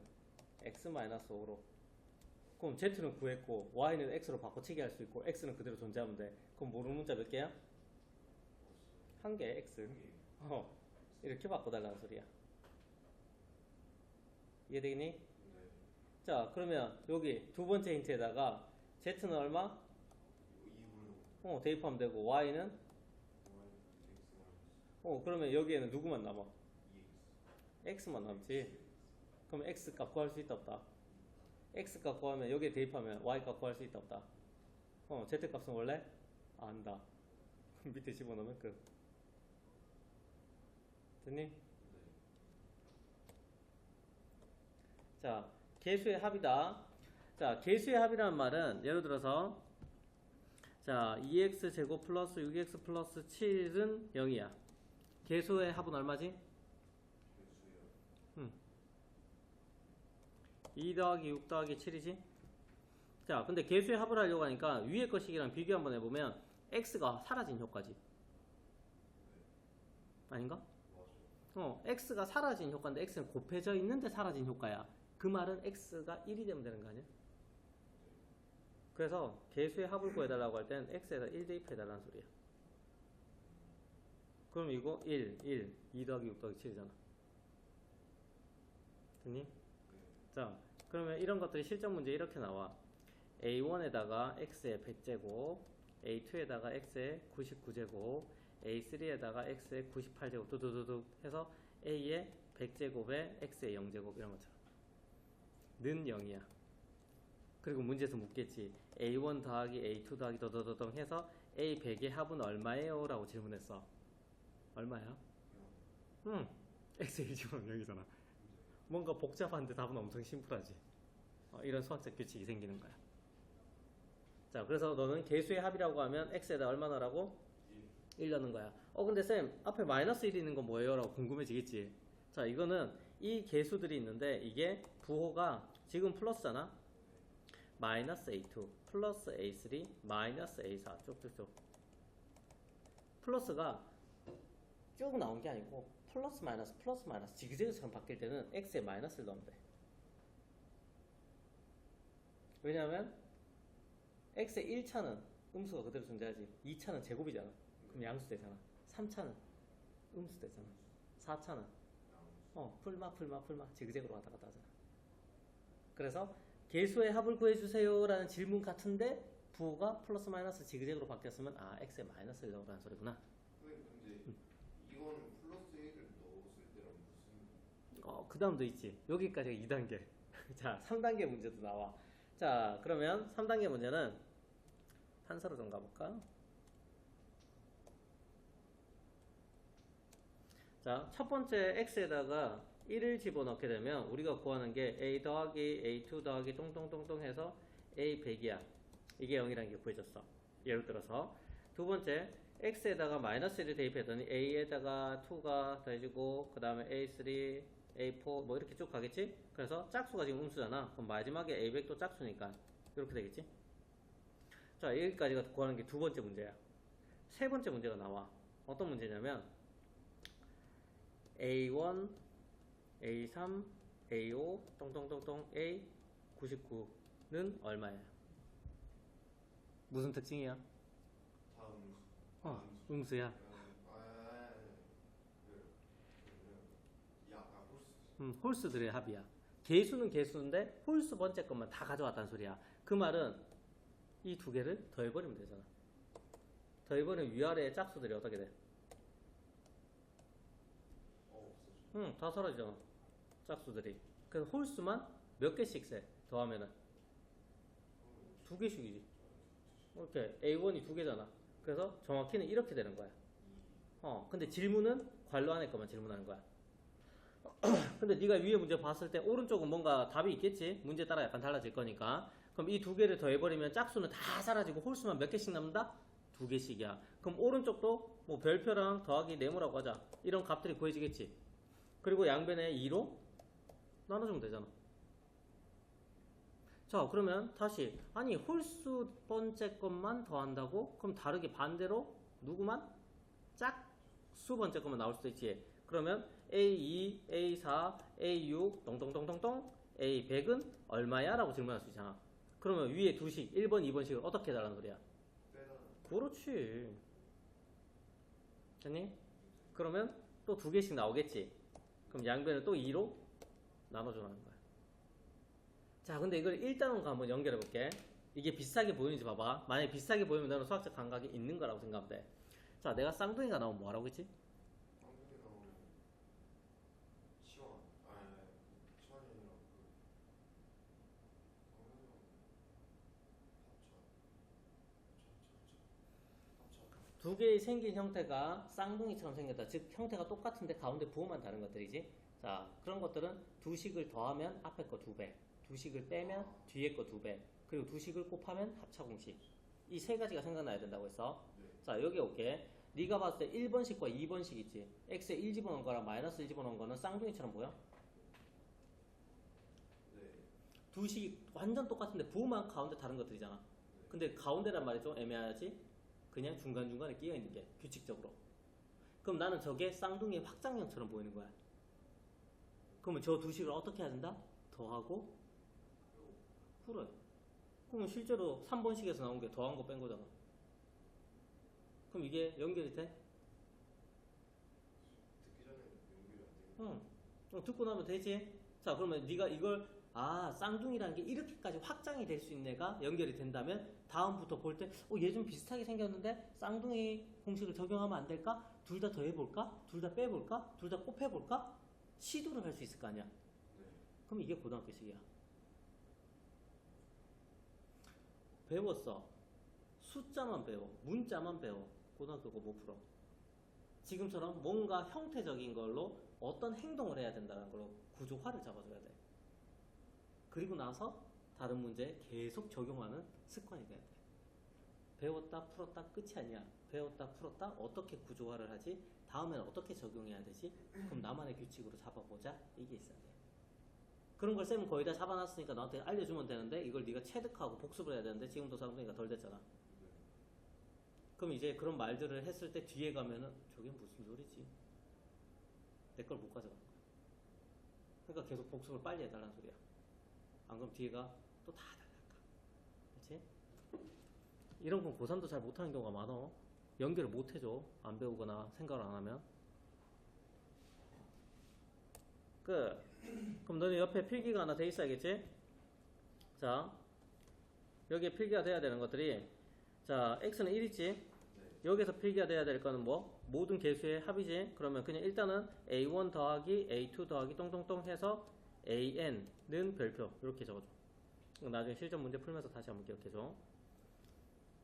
S1: x-5로. 그럼 z는 구했고 y는 x로 바꿔치기 할 수 있고 x는 그대로 존재하면 돼. 그럼 모르는 문자 몇 개야? 한 개, x. 이렇게 바꿔달라는 소리야. 이해되겠니? 자, 그러면 여기 두 번째 힌트에다가 z는 얼마? 대입하면 되고 y는? 그러면 여기에는 누구만 남아? x만 남지. 그럼 x 값 구할 수 있다 없다? x 값 구하면 여기에 대입하면 y 값 구할 수 있다 없다? z 값은 원래 안다. 밑에 집어넣으면 끝. 됐니? 자, 계수의 합이다. 자, 계수의 합이라는 말은 예를 들어서 자, 2x제곱 플러스 6x 플러스 7은 0이야. 계수의 합은 얼마지? 2 더하기 6 더하기 7이지? 자, 근데 계수의 합을 하려고 하니까 위에 거식이랑 비교 한번 해보면 x가 사라진 효과지. 아닌가? x가 사라진 효과인데 x는 곱해져 있는데 사라진 효과야. 그 말은 x가 1이 되면 되는 거 아니야? 그래서 계수의 합을 구해달라고 할 때는 x에다 1 대입해달라는 소리야. 그럼 이거 1, 2 더하기 6 더하기 7이잖아. 됐니? 자, 그러면 이런 것들이 실전 문제 이렇게 나와. A1에다가 x의 100제곱, A2에다가 x의 99제곱, A3에다가 x의 98제곱 두두두둑 해서 A의 100제곱에 x의 0제곱 이런 것처럼 는 0이야. 그리고 문제에서 묻겠지. A1 더하기 A2 더하기 더더더덩 해서 A100의 합은 얼마예요? 라고 질문했어. 얼마야? x의 1제곱은 0이잖아. 뭔가 복잡한데 답은 엄청 심플하지. 이런 수학적 규칙이 생기는 거야. 자, 그래서 너는 계수의 합이라고 하면 x에다 얼마 넣으라고? 1 넣는 거야. 근데 쌤 앞에 마이너스 1 있는 건 뭐예요? 라고 궁금해지겠지. 자, 이거는 이 개수들이 있는데 이게 부호가 지금 플러스잖아. 마이너스 A2 플러스 A3 마이너스 A4 쭉쭉쭉. 플러스가 쭉 나온 게 아니고 플러스 마이너스 지그재그처럼 바뀔 때는 x에 마이너스를 넣으면 돼. 왜냐하면 x의 1차는 음수가 그대로 존재하지. 2차는 제곱이잖아. 그럼 양수 되잖아. 3차는 음수 되잖아. 4차는 풀마 지그재그로 왔다 갔다 하잖아. 그래서 개수의 합을 구해주세요 라는 질문 같은데 부호가 플러스 마이너스 지그재그로 바뀌었으면 아 x에 마이너스를 넣으라는 소리구나.
S2: 근데 이거는 플러스 1을 넣었을 때랑 무슨
S1: 그 다음도 있지. 여기까지가 2단계. 자, 3단계 문제도 나와. 자, 그러면 3단계 문제는 판서로 좀 가볼까? 자, 첫 번째 x에다가 1을 집어넣게 되면 우리가 구하는 게 a 더하기 a2 더하기 똥똥똥똥 해서 a 100이야. 이게 0이라는 게 구해졌어. 예를 들어서 두 번째 x에다가 마이너스 1을 대입했더니 a에다가 2가 더해지고 그 다음에 a3, a4 뭐 이렇게 쭉 가겠지? 그래서 짝수가 지금 음수잖아. 그럼 마지막에 a100도 짝수니까 이렇게 되겠지? 자, 여기까지가 구하는 게 두 번째 문제야. 세 번째 문제가 나와. 어떤 문제냐면 A1, A3, A5, 똥똥똥똥 A99는 얼마야? 무슨 특징이야?
S2: 다음
S1: 음수야. 홀수들의 합이야. 개수는 개수인데 홀수 번째 것만 다 가져왔다는 소리야. 그 말은 이 두 개를 더해버리면 되잖아. 더해버리면 위아래의 짝수들이 어떻게 돼? 다 사라지잖아. 짝수들이. 그래서 홀수만 몇 개씩 세? 더하면은 두 개씩이지. 이렇게 A1이 두 개잖아. 그래서 정확히는 이렇게 되는 거야. 근데 질문은 괄호 안에 것만 질문하는 거야. 근데 네가 위에 문제 봤을 때 오른쪽은 뭔가 답이 있겠지. 문제 따라 약간 달라질 거니까. 그럼 이 두 개를 더해버리면 짝수는 다 사라지고 홀수만 몇 개씩 남는다? 두 개씩이야. 그럼 오른쪽도 뭐 별표랑 더하기 네모라고 하자. 이런 값들이 구해지겠지. 그리고 양변에 2로 나눠주면 되잖아. 자, 그러면 다시 아니 홀수 번째 것만 더한다고? 그럼 다르게 반대로 누구만? 짝수 번째 것만 나올 수도 있지. 그러면 A2, A4, A6 똥똥똥똥똥 A100은 얼마야? 라고 질문할 수 있잖아. 그러면 위에 두식 1번, 2번식을 어떻게 해달라는 소리야? 그렇지. 됐니? 그러면 또 두 개씩 나오겠지. 그럼 양변을 또 2로 나눠주라는 거야. 자, 근데 이걸 1단원과 한번 연결해 볼게. 이게 비슷하게 보이는지 봐봐. 만약에 비슷하게 보이면 너는 수학적 감각이 있는 거라고 생각하면 돼. 자, 내가 쌍둥이가 나오면 뭐 하라고 했지?
S2: 쌍둥이 나오면 시원 시원이 아니라
S1: 두 개의 생긴 형태가 쌍둥이처럼 생겼다. 즉 형태가 똑같은데 가운데 부호만 다른 것들이지. 자, 그런 것들은 두 식을 더하면 앞에 거 2배, 두 식을 빼면 뒤에 거 2배, 그리고 두 식을 곱하면 합차 공식. 이 세 가지가 생각나야 된다고 했어. 자, 여기 올게. 네가 봤을 때 1번식과 2번식 있지. x에 1 집어넣은 거랑 마이너스 1 집어넣은 거는 쌍둥이처럼 보여? 두 식이 완전 똑같은데 부호만 가운데 다른 것들이잖아. 근데 가운데란 말이 좀 애매하지? 그냥 중간중간에 끼어있는 게 규칙적으로. 그럼 나는 저게 쌍둥이의 확장형처럼 보이는 거야. 그러면 저 두 식을 어떻게 해야 된다? 더하고 그래. 그러면 실제로 3번식에서 나온 게 더한 거 뺀 거잖아. 그럼 이게 연결이 돼?
S2: 듣기 전에 연결이 안 되고
S1: 응. 듣고 나면 되지. 자, 그러면 네가 이걸 쌍둥이라는 게 이렇게까지 확장이 될 수 있는 애가 연결이 된다면 다음부터 볼 때 얘 좀 비슷하게 생겼는데 쌍둥이 공식을 적용하면 안 될까? 둘 다 더해볼까? 둘 다 빼볼까? 둘 다 곱해볼까? 시도를 할 수 있을 거 아니야. 그럼 이게 고등학교식이야. 배웠어. 숫자만 배워. 문자만 배워. 고등학교고 못 풀어. 지금처럼 뭔가 형태적인 걸로 어떤 행동을 해야 된다는 걸로 구조화를 잡아줘야 돼. 그리고 나서 다른 문제에 계속 적용하는 습관이 돼야 돼. 배웠다 풀었다 끝이 아니야. 배웠다 풀었다 어떻게 구조화를 하지? 다음에는 어떻게 적용해야 되지? 그럼 나만의 규칙으로 잡아보자. 이게 있어야 돼. 그런 걸 쌤은 거의 다 잡아놨으니까 너한테 알려주면 되는데 이걸 네가 체득하고 복습을 해야 되는데 지금도 사람들이니까 덜 됐잖아. 그럼 이제 그런 말들을 했을 때 뒤에 가면은 저게 무슨 소리지? 내 걸 못 가져가는 거야. 그러니까 계속 복습을 빨리 해달라는 소리야. 안 그럼 뒤에가 또 다 달라까. 그렇지? 이런 건 고3도 잘 못하는 경우가 많아. 연결을 못 해줘. 안 배우거나 생각을 안 하면. 그럼 너는 옆에 필기가 하나 돼 있어야겠지? 자, 여기에 필기가 돼야 되는 것들이, 자, x는 1이지? 여기서 필기가 돼야 될 거는 뭐? 모든 개수의 합이지? 그러면 그냥 일단은 a1 더하기 a2 더하기 똥똥똥 해서 an은 별표. 이렇게 적어줘. 나중에 실전 문제 풀면서 다시 한번 기억해줘.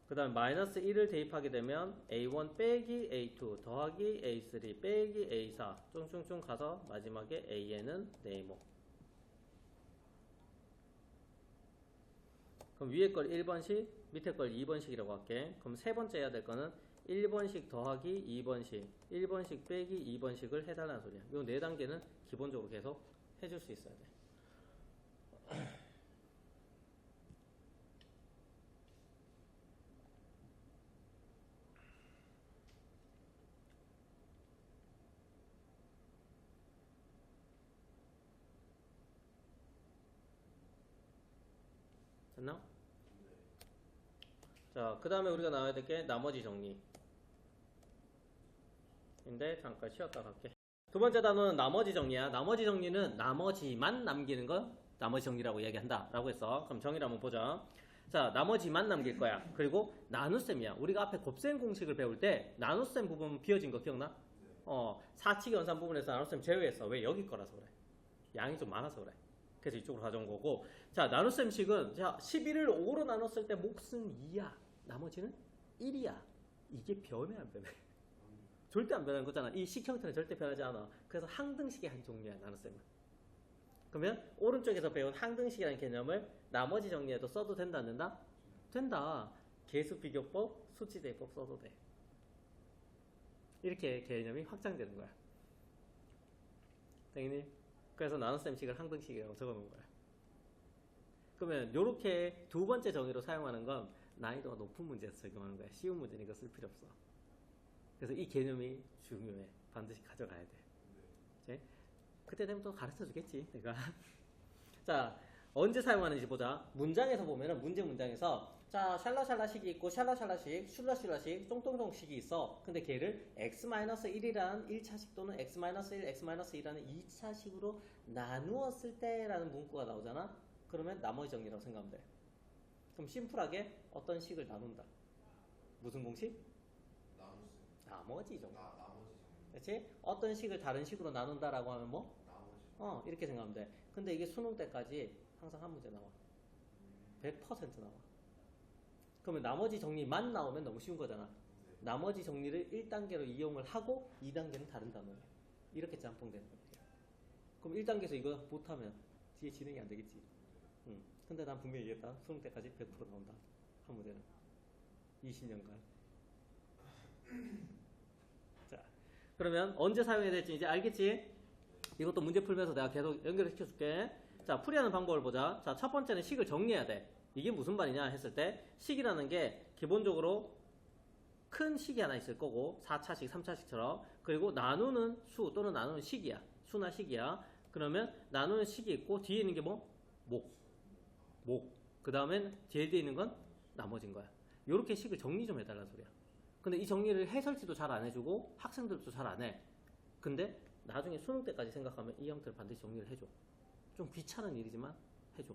S1: 그 다음에 마이너스 1을 대입하게 되면 a1 빼기 a2 더하기 a3 빼기 a4 쫑쫑쫑 가서 마지막에 an은 네모. 그럼 위에 걸 1번씩 밑에 걸 2번씩이라고 할게. 그럼 세 번째 해야 될 거는 1번씩 더하기 2번씩 1번씩 빼기 2번씩을 해달라는 소리야. 요 네 단계는 기본적으로 계속 해줄 수 있어야 돼. 됐나? 자, 그 다음에 우리가 나와야 될 게 나머지 정리. 인데 잠깐 쉬었다 갈게. 두 번째 단어는 나머지 정리야. 나머지 정리는 나머지만 남기는 거 나머지 정리라고 이야기한다 라고 했어. 그럼 정의를 한번 보자. 자, 나머지만 남길 거야. 그리고 나눗셈이야. 우리가 앞에 곱셈 공식을 배울 때 나눗셈 부분 비워진 거 기억나? 사칙 연산 부분에서 나눗셈 제외했어. 왜? 여기 거라서 그래. 양이 좀 많아서 그래. 그래서 이쪽으로 가져온 거고. 자, 나눗셈식은 자 11을 5로 나눴을 때 몫은 2야. 나머지는 1이야. 이게 변해 안 변해? 절대 안 변하는 거잖아. 이 식 형태는 절대 변하지 않아. 그래서 항등식의 한 종류야, 나눗셈은. 그러면 오른쪽에서 배운 항등식이라는 개념을 나머지 정리에도 써도 된다, 안 된다? 된다. 계수비교법, 수치대입법 써도 돼. 이렇게 개념이 확장되는 거야. 당연히. 그래서 나눗셈식을 항등식이라고 적어놓은 거야. 그러면 이렇게 두 번째 정의로 사용하는 건 난이도가 높은 문제에서 적용하는 거야. 쉬운 문제니까 쓸 필요 없어. 그래서 이 개념이 중요해. 반드시 가져가야 돼. 그치? 그때 되면 또 가르쳐 주겠지, 내가. 자, 언제 사용하는지 보자. 문장에서 보면은 문장에서 자, 샬라샬라식이 있고 샬라샬라식, 슐라슐라식, 똥똥똥식이 있어. 근데 걔를 x-1이라는 1차식 또는 x-1, x-2라는 2차식으로 나누었을 때라는 문구가 나오잖아. 그러면 나머지 정리라고 생각하면 돼. 그럼 심플하게 어떤 식을 나눈다. 무슨 공식? 나머지 정리.
S2: 나머지 정리.
S1: 그렇지? 어떤 식을 다른 식으로 나눈다라고 하면 뭐?
S2: 나머지.
S1: 이렇게 생각하면 돼. 근데 이게 수능 때까지 항상 한 문제 나와. 100% 나와. 그러면 나머지 정리만 나오면 너무 쉬운 거잖아. 나머지 정리를 1단계로 이용을 하고 2단계는 다른 단어야. 이렇게 짬뽕되는 거야. 그럼 1단계에서 이거 못하면 뒤에 진행이 안 되겠지. 근데 난 분명히 얘기했다. 수능 때까지 100% 나온다. 한 문제는. 20년간. 자, 그러면 언제 사용해야 될지 이제 알겠지? 이것도 문제 풀면서 내가 계속 연결시켜 줄게. 자, 풀이하는 방법을 보자. 자, 첫 번째는 식을 정리해야 돼. 이게 무슨 말이냐 했을 때 식이라는 게 기본적으로 큰 식이 하나 있을 거고 4차식, 3차식처럼 그리고 나누는 수 또는 나누는 식이야. 수나 식이야. 그러면 나누는 식이 있고 뒤에 있는 게 뭐? 목. 그 다음엔 제일 뒤에 있는 건 나머지인 거야. 요렇게 식을 정리 좀 해달라는 소리야. 근데 이 정리를 해설지도 잘 안 해주고 학생들도 잘 안 해. 근데 나중에 수능 때까지 생각하면 이 형태를 반드시 정리를 해줘. 좀 귀찮은 일이지만 해줘.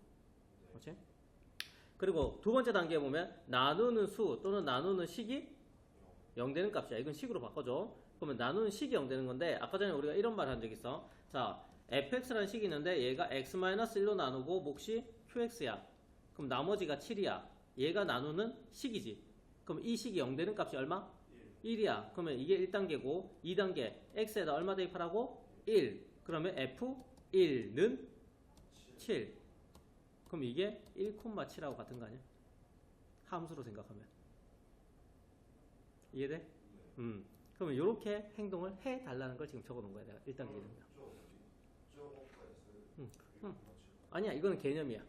S1: 그렇지? 그리고 두 번째 단계에 보면 나누는 수 또는 나누는 식이 0 되는 값이야. 이건 식으로 바꿔줘. 그러면 나누는 식이 0 되는 건데 아까 전에 우리가 이런 말 한 적 있어. 자, fx라는 식이 있는데 얘가 x-1로 나누고 몫이 qx야. 그럼 나머지가 7이야. 얘가 나누는 식이지. 그럼 이 식이 0 되는 값이 얼마? 1이야. 그러면 이게 1단계고 2단계 x에다 얼마 대입하라고? 1. 그러면 f1는 7. 그럼 이게 1,7하고 같은 거 아니야? 함수로 생각하면. 이해돼? 그러면 이렇게 행동을 해달라는 걸 지금 적어놓은 거야 내가 1단계 개념이야. 아니야 이거는 개념이야.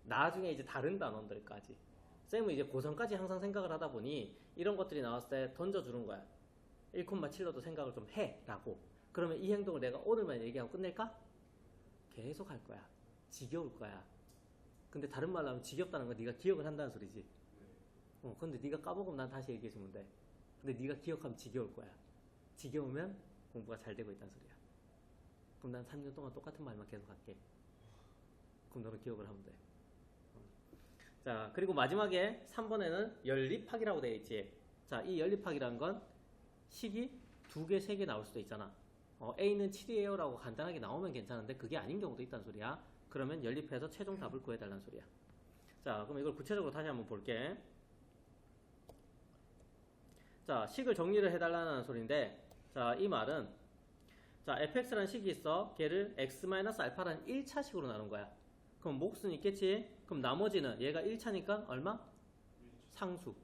S1: 나중에 이제 다른 단원들까지 쌤은 이제 고성까지 항상 생각을 하다 보니 이런 것들이 나왔을 때 던져주는 거야. 1,7로도 생각을 좀 해라고. 그러면 이 행동을 내가 오늘만 얘기하고 끝낼까? 계속 할 거야. 지겨울 거야. 근데 다른 말로 하면 지겹다는 건 네가 기억을 한다는 소리지. 근데 네가 까먹으면 난 다시 얘기해주면 돼. 근데 네가 기억하면 지겨울 거야. 지겨우면 공부가 잘 되고 있다는 소리야. 그럼 난 3년 동안 똑같은 말만 계속 할게. 그럼 너는 기억을 하면 돼. 자, 그리고 마지막에 3번에는 연립학이라고 되어 있지. 자, 이 연립학이라는 건 식이 2개, 3개 나올 수도 있잖아. A는 7이에요 라고 간단하게 나오면 괜찮은데 그게 아닌 경우도 있다는 소리야. 그러면 연립해서 최종 답을 구해달라는 소리야. 자, 그럼 이걸 구체적으로 다시 한번 볼게. 자, 식을 정리를 해달라는 소리인데, 자, 이 말은, 자, fx라는 식이 있어. 걔를 x-알파라는 1차식으로 나눈 거야. 그럼 몫은 있겠지? 그럼 나머지는 얘가 1차니까 얼마? 상수.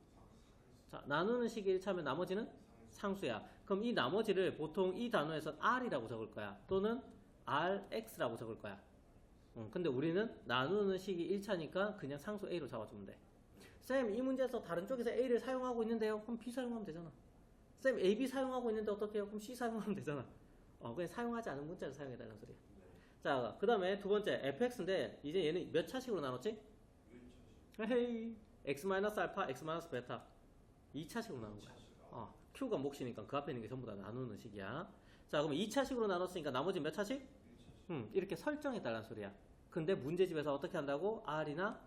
S1: 자, 나누는 식이 1차면 나머지는 상수야. 그럼 이 나머지를 보통 이 단어에서 r이라고 적을 거야. 또는 rx라고 적을 거야. 근데 우리는 나누는 식이 1차니까 그냥 상수 a로 잡아주면 돼. 쌤, 이 문제에서 다른 쪽에서 a를 사용하고 있는데요? 그럼 b 사용하면 되잖아. 쌤, ab 사용하고 있는데 어떻게 해요? 그럼 c 사용하면 되잖아. 그냥 사용하지 않은 문자를 사용해달라는 소리야. 자, 그 다음에 두 번째 fx인데 이제 얘는 몇 차식으로 나눴지? 1차식. 헤이, x-알파, x-베타 2차식으로 나눈 거야. q가 몫이니까 그 앞에 있는 게 전부 다 나누는 식이야. 자, 그럼 2차식으로 나눴으니까 나머지 몇 차식? 이렇게 설정해달라는 소리야. 근데 문제집에서 어떻게 한다고? r이나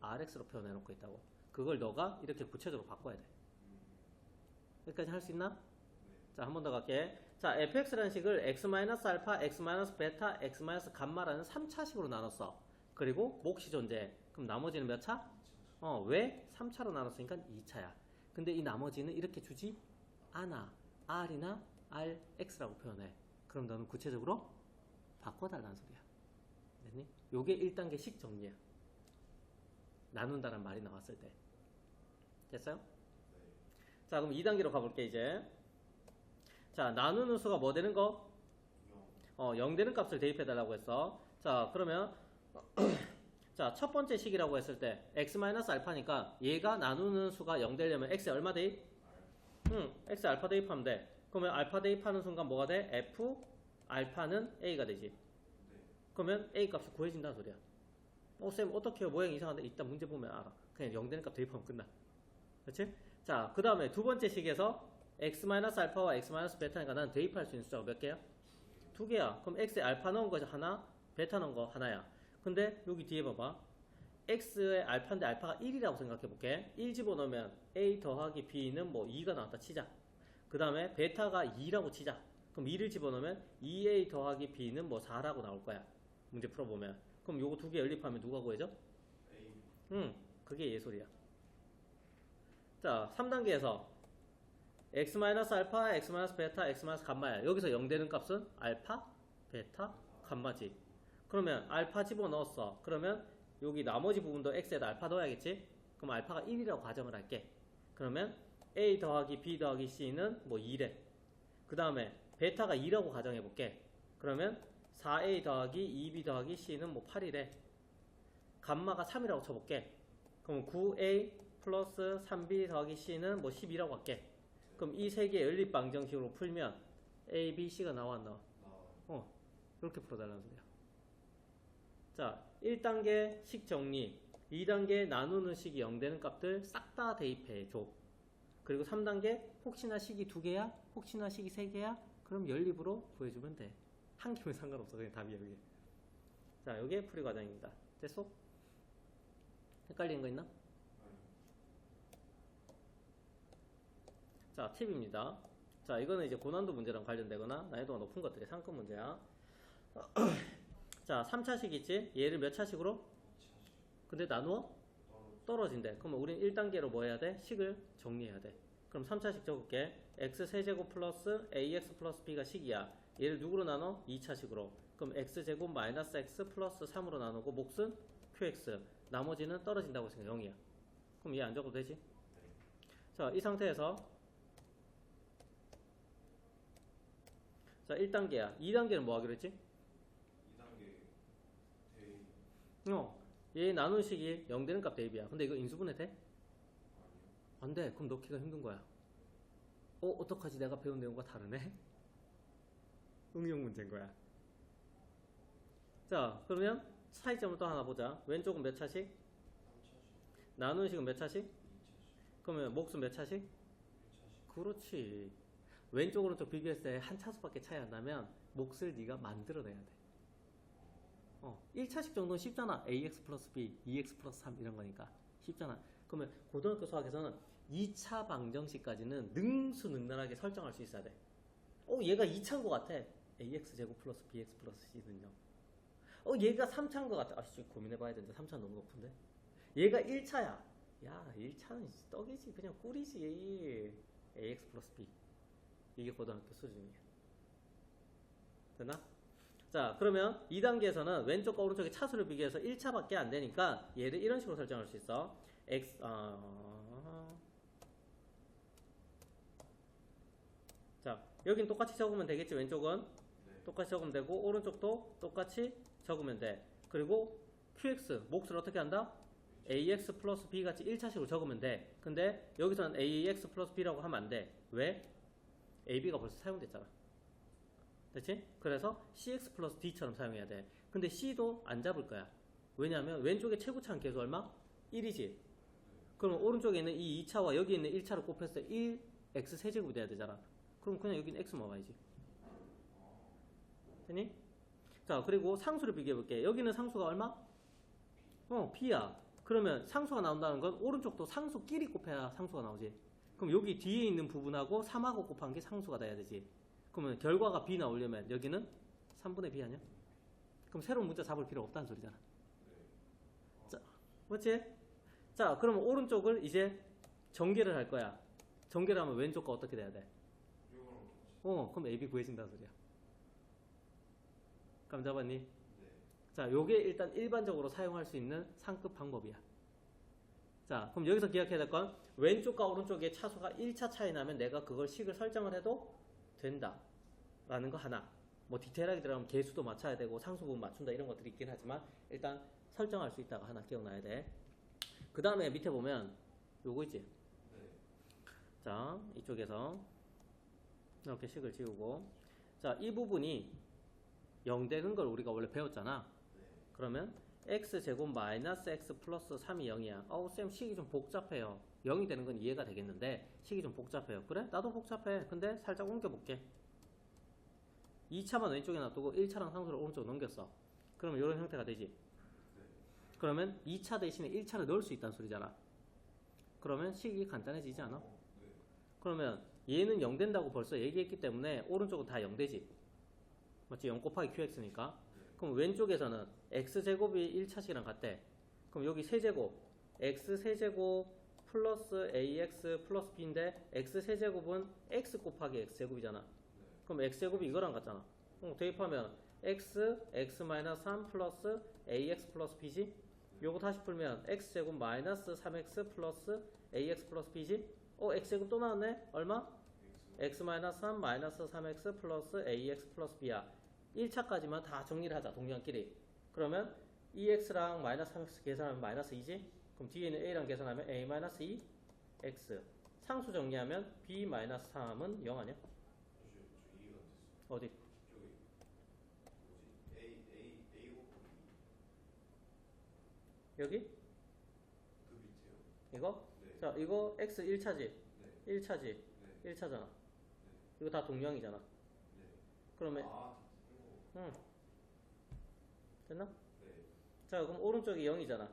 S1: rx로 표현해놓고 있다고. 그걸 너가 이렇게 구체적으로 바꿔야 돼. 여기까지 할 수 있나? 자, 한 번 더 갈게. 자, fx라는 식을 x-알파, x-베타, x-감마라는 3차식으로 나눴어. 그리고 몫이 존재해. 그럼 나머지는 몇 차? 왜? 3차로 나눴으니까 2차야. 근데 이 나머지는 이렇게 주지 않아. r이나 rx라고 표현해. 그럼 너는 구체적으로 바꿔달라는 소리야. 됐니? 요게 1단계 식 정리야. 나눈다는 말이 나왔을 때. 됐어요? 자, 그럼 2단계로 가볼게 이제. 자, 나누는 수가 뭐 되는 거? 0 되는 값을 대입해달라고 했어. 자, 그러면 자, 첫 번째 식이라고 했을 때 x-알파니까 얘가 나누는 수가 0 되려면 x에 얼마 대입? x 알파 대입하면 돼. 그러면 알파 대입하는 순간 뭐가 돼? f 알파는 a가 되지. 그러면 a 값이 구해진다는 소리야. 쌤 어떻게 해요? 모양이 이상한데 이따 문제 보면 알아. 그냥 0 되는 값 대입하면 끝나. 그렇지? 자, 그 다음에 두 번째 식에서 x-알파와 x-베타니까 나는 대입할 수 있는 숫자가 몇 개야? 2개야. 그럼 x에 알파 넣은 거 하나, 베타 넣은 거 하나야. 근데 여기 뒤에 봐봐. x의 알파인데 알파가 1이라고 생각해 볼게. 1 집어넣으면 a 더하기 b는 뭐 2가 나왔다 치자. 그 다음에 베타가 2라고 치자. 그럼 2를 집어넣으면 2a 더하기 b는 뭐 4라고 나올 거야. 문제 풀어보면. 그럼 요거 두 개 연립하면 누가 구해져? A. 그게 예솔이야. 자, 3단계에서 x-알파, x-베타, x-감마야. 여기서 0 되는 값은 알파, 베타, 감마지. 그러면 알파 집어넣었어. 그러면 여기 나머지 부분도 x에다 알파 넣어야겠지? 그럼 알파가 1이라고 가정을 할게. 그러면 a 더하기 b 더하기 c는 뭐 2래. 그 다음에 베타가 2라고 가정해볼게. 그러면 4a 더하기 2b 더하기 c는 뭐 8이래. 감마가 3이라고 쳐볼게. 그럼 9a 플러스 3b 더하기 c는 뭐 12라고 할게. 그럼 이 세 개 연립 방정식으로 풀면 a, b, c가 나와 안 나와? 이렇게 풀어달라는 소리야. 자, 1단계 식 정리, 2단계 나누는 식이 0 되는 값들 싹 다 대입해 줘. 그리고 3단계 혹시나 식이 2개야? 혹시나 식이 3개야? 그럼 연립으로 구해주면 돼. 한 개면 상관없어. 그냥 답이야 이게. 자, 이게 풀이 과정입니다. 됐어? 헷갈리는 거 있나? 자, 팁입니다. 자, 이거는 이제 고난도 문제랑 관련되거나 난이도가 높은 것들이 상급 문제야. 자, 3차식 있지? 얘를 몇 차식으로? 근데 나누어? 떨어진대. 그러면 우린 1단계로 뭐 해야 돼? 식을 정리해야 돼. 그럼 3차식 적을게. x세제곱 플러스 ax 플러스 b가 식이야. 얘를 누구로 나눠? 2차식으로. 그럼 x제곱 마이너스 x 플러스 3으로 나누고 몫은 qx. 나머지는 떨어진다고 했으니까 0이야. 그럼 얘 안 적어도 되지? 자, 이 상태에서 자, 1단계야. 2단계는 뭐 하기로 했지?
S2: 2단계 대입
S1: 얘 나누는 식이 0 되는 값 대입이야. 근데 이거 인수분해 돼?
S2: 아니요.
S1: 안 돼. 그럼 넣기가 힘든 거야. 어떡하지? 내가 배운 내용과 다르네? 응용 문제인 거야. 자, 그러면 차이점을 또 하나 보자. 왼쪽은 몇 차씩?
S2: 3차식,
S1: 나누는 식은 몇 차씩?
S2: 2차식,
S1: 그러면 몫은 몇 차씩?
S2: 1차식.
S1: 그렇지. 왼쪽 오른쪽 비교했을 때 한 차수밖에 차이 안 나면 몫을 네가 만들어내야 돼. 1차식 정도는 쉽잖아. ax 플러스 b, 2x 플러스 3 이런 거니까 쉽잖아. 그러면 고등학교 수학에서는 2차 방정식까지는 능수능란하게 설정할 수 있어야 돼. 얘가 2차인 것 같아. ax 제곱 플러스 bx 플러스 c는요. 얘가 3차인 것 같아. 아씨, 고민해봐야 되는데 3차 너무 높은데. 얘가 1차야. 야, 1차는 떡이지. 그냥 꿀이지. ax 플러스 b. 이게 고등학교 수준이야. 됐나? 자, 그러면 2단계에서는 왼쪽과 오른쪽의 차수를 비교해서 1차밖에 안 되니까 얘를 이런 식으로 설정할 수 있어. 자, 여긴 똑같이 적으면 되겠지. 왼쪽은
S2: 네.
S1: 똑같이 적으면 되고 오른쪽도 똑같이 적으면 돼. 그리고 qx 몫을 어떻게 한다? ax 플러스 b 같이 1차식으로 적으면 돼. 근데 여기서는 ax 플러스 b라고 하면 안 돼. 왜? ab가 벌써 사용됐잖아. 됐지? 그래서 cx 플러스 d처럼 사용해야 돼. 근데 c도 안 잡을 거야. 왜냐하면 왼쪽에 최고차는 계수 얼마? 1이지. 그러면 오른쪽에 있는 이 2차와 여기 있는 1차를 곱했을 때 1x 세제곱이 돼야 되잖아. 그럼 그냥 여기는 x 먹어야지. 됐니? 자, 그리고 상수를 비교해 볼게. 여기는 상수가 얼마? b야. 그러면 상수가 나온다는 건 오른쪽도 상수끼리 곱해야 상수가 나오지. 그럼 여기 뒤에 있는 부분하고 3하고 곱한 게 상수가 돼야 되지. 그러면 결과가 b 나오려면 여기는 3분의 b 아니야? 그럼 새로운 문자 잡을 필요 없다는 소리잖아. 자, 맞지? 자, 그러면 오른쪽을 이제 전개를 할 거야. 전개를 하면 왼쪽과 어떻게 돼야 돼?
S2: 이거랑 똑같이.
S1: 그럼 ab 구해진다는 소리야. 감 잡았니?
S2: 네.
S1: 자, 요게 일단 일반적으로 사용할 수 있는 상급 방법이야. 자, 그럼 여기서 기억해야 될 건 왼쪽과 오른쪽의 차수가 1차 차이 나면 내가 그걸 식을 설정을 해도 된다 라는 거 하나. 뭐 디테일하게 들어가면 개수도 맞춰야 되고 상수 부분 맞춘다 이런 것들이 있긴 하지만 일단 설정할 수 있다가 하나 기억나야 돼. 그 다음에 밑에 보면 요거 있지?
S2: 네.
S1: 자, 이쪽에서 이렇게 식을 지우고, 자, 이 부분이 0 되는 걸 우리가 원래 배웠잖아.
S2: 네.
S1: 그러면 x제곱 마이너스 x 플러스 3이 0이야. 쌤 식이 좀 복잡해요. 0이 되는 건 이해가 되겠는데 식이 좀 복잡해요. 그래? 나도 복잡해. 근데 살짝 옮겨볼게. 2차만 왼쪽에 놔두고 1차랑 상수를 오른쪽으로 넘겼어. 그러면 이런 형태가 되지. 그러면 2차 대신에 1차를 넣을 수 있다는 소리잖아. 그러면 식이 간단해지지 않아?
S2: 네.
S1: 그러면 얘는 0 된다고 벌써 얘기했기 때문에 오른쪽은 다 0 되지. 맞지? 0 곱하기 qx니까. 그럼 왼쪽에서는 x제곱이 1차식이랑 같대. 그럼 여기 세제곱 x 세제곱 플러스 ax 플러스 b인데 x 세제곱은 x 곱하기 x제곱이잖아. 그럼 x제곱이 이거랑 같잖아. 대입하면 x 3 플러스 ax 플러스 b지? 요거 다시 풀면 x제곱 마이너스 3x 플러스 ax 플러스 b지? x제곱 또 나왔네? 얼마? x 3 마이너스 3x 플러스 ax 플러스 b야. 1차까지만 다 정리를 하자. 동량끼리. 그러면 2x랑 마이너스 3x 계산하면 마이너스 2지? 그럼 뒤에 있는 a랑 계산하면 a 마이너스 2 x. 상수 정리하면 b 마이너스 3은 0 아니야?
S2: 저 이해가 안 됐어요.
S1: 어디?
S2: 저기 뭐지? A 곱하기
S1: 여기?
S2: 그 밑에요.
S1: 이거?
S2: 네.
S1: 자, 이거 x 1차지?
S2: 네.
S1: 1차지?
S2: 네.
S1: 1차잖아. 이거 다 동량이잖아.
S2: 네.
S1: 그러면
S2: 아,
S1: 응. 됐나?
S2: 네.
S1: 자, 그럼 오른쪽이 0이잖아.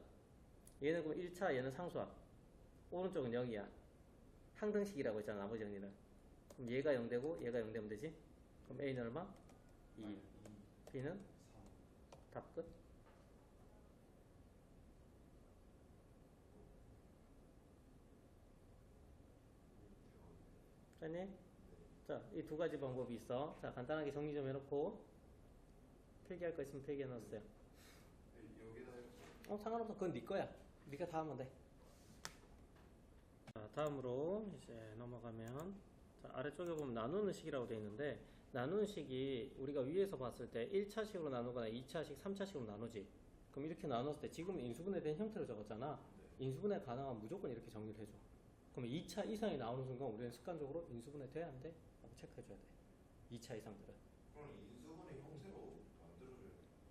S1: 얘는 그럼 1차, 얘는 상수야. 오른쪽은 0이야. 항등식이라고 했잖아, 나머지 정리는. 그럼 얘가 0 되고 얘가 0 되면 되지? 그럼 A는 얼마? 2. B는
S2: 3.
S1: 답 끝. 됐니? 자, 이 두 가지 방법이 있어. 자, 간단하게 정리 좀 해놓고 필기할 거 있으면 필기해 놨어요.
S2: 여기다
S1: 상관없어. 그건 네 거야. 네가 다 하면 돼. 자, 다음으로 이제 넘어가면, 자, 아래쪽에 보면 나누는 식이라고 되어 있는데 나누는 식이 우리가 위에서 봤을 때 1차식으로 나누거나 2차식, 3차식으로 나누지. 그럼 이렇게 나눴을 때 지금 인수분해 된 형태로 적었잖아. 인수분해 가능하면 무조건 이렇게 정리를 해줘. 그럼 2차 이상이 나오는 순간 우리는 습관적으로 인수분해 돼야 안 돼? 라고 체크해줘야 돼. 2차 이상들은.
S2: 그럼 인수분해 형태로 만들어줘야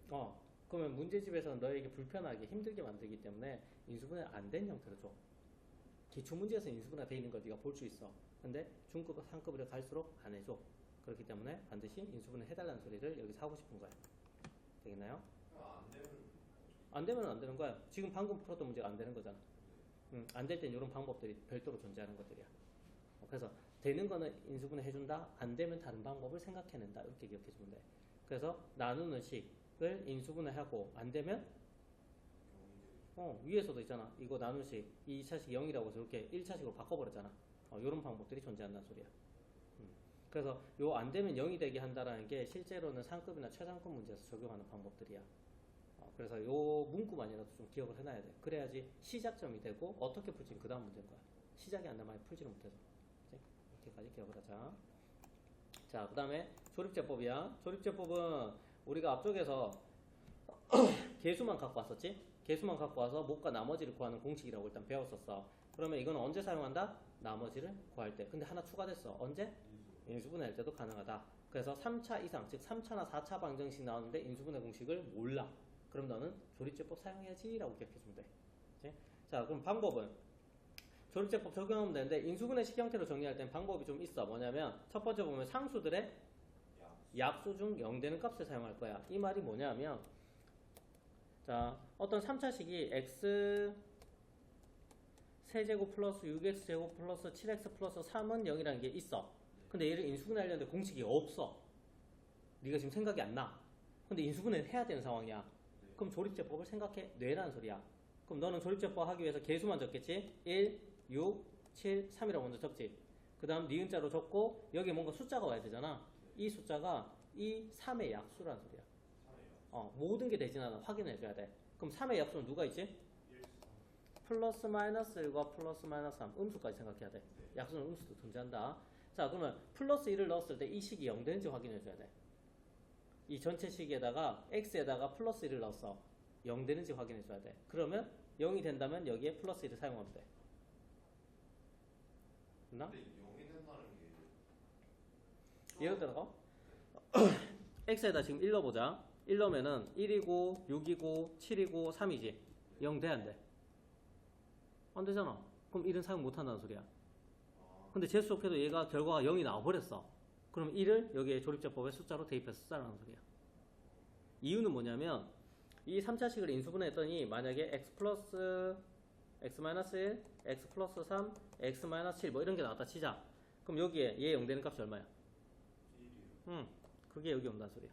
S2: 돼.
S1: 그러면 문제집에서는 너에게 불편하게 힘들게 만들기 때문에 인수분해 안 된 형태로 줘. 기출 문제에서 인수분해 돼 있는 걸 네가 볼 수 있어. 근데 중급, 상급으로 갈수록 안 해줘. 그렇기 때문에 반드시 인수분해 해달라는 소리를 여기서 하고 싶은 거야. 되겠나요?
S2: 안 되면
S1: 안 되면 안 되는 거야. 지금 방금 풀었던 문제가 안 되는 거잖아. 안 될 땐 이런 방법들이 별도로 존재하는 것들이야. 그래서 되는 거는 인수분해 해준다. 안 되면 다른 방법을 생각해낸다. 이렇게 기억해주면 돼. 그래서 나누는 식을 인수분해하고 안 되면 위에서도 있잖아. 이거 나누는 식 2차식 0이라고 해서 이렇게 1차식으로 바꿔버렸잖아. 이런 방법들이 존재한다는 소리야. 그래서 요 안 되면 0이 되게 한다라는 게 실제로는 상급이나 최상급 문제에서 적용하는 방법들이야. 그래서 요 문구만이라도 좀 기억을 해놔야 돼. 그래야지 시작점이 되고 어떻게 풀지는 그 다음 문제인 거야. 시작이 안 되면 풀지를 못해서. 이렇게까지 기억을 하자. 자, 그 다음에 조립제법이야. 조립제법은 우리가 앞쪽에서 개수만 갖고 왔었지? 개수만 갖고 와서 목과 나머지를 구하는 공식이라고 일단 배웠었어. 그러면 이건 언제 사용한다? 나머지를 구할 때. 근데 하나 추가됐어. 언제? 인수분해할 때도 가능하다. 그래서 3차 이상, 즉 3차나 4차 방정식 나오는데 인수분해 공식을 몰라. 그럼 너는 조립제법 사용해야지 라고 기억해주면 돼. 그치? 자, 그럼 방법은 조립제법 적용하면 되는데 인수분해식 형태로 정리할 땐 방법이 좀 있어. 뭐냐면 첫 번째 보면 상수들의 약수 중 0되는 값을 사용할 거야. 이 말이 뭐냐면 자, 어떤 3차식이 x 세제곱 플러스 6x제곱 플러스 7x 플러스 3은 0이라는 게 있어. 근데 얘를 인수분해 하려는데 공식이 없어. 네가 지금 생각이 안 나. 근데 인수분해는 해야 되는 상황이야. 그럼 조립제법을 생각해 뇌라는 소리야. 그럼 너는 조립제법 하기 위해서 개수만 적겠지? 1, 6, 7, 3이라고 먼저 적지. 그 다음 니은자로 적고 여기에 뭔가 숫자가 와야 되잖아. 이 숫자가 이 3의 약수라는 소리야. 모든 게 되진 않아. 확인해줘야 돼. 그럼 3의 약수는 누가 있지? 플러스 마이너스 1과 플러스 마이너스 3 음수까지 생각해야 돼. 약수는 음수도 존재한다. 자, 그러면 플러스 1을 넣었을 때 이 식이 0 되는지 확인해줘야 돼. 이 전체 식에다가 x에다가 플러스 1을 넣었어. 0 되는지 확인해줘야 돼. 그러면 0이 된다면 여기에 플러스 1을 사용하면 돼. 됐나?
S2: 근데 0이 된다는 게
S1: 예를 들어 x에다 지금 1 넣어보자. 1 넣으면은 1이고 6이고 7이고 3이지. 0 돼 안 돼? 안 되잖아. 그럼 1은 사용 못한다는 소리야. 근데 재수속해도 얘가 결과가 0이 나와버렸어. 그럼 1을 여기에 조립제법의 숫자로 대입해서 쓰자는 소리야. 이유는 뭐냐면 이 3차식을 인수분해 했더니 만약에 x 플러스 x 마이너스 1, x 플러스 3, x 마이너스 7 뭐 이런 게 나왔다 치자. 그럼 여기에 얘 0 되는 값이 얼마야?
S2: 1이요.
S1: 그게 여기 온다는 소리야.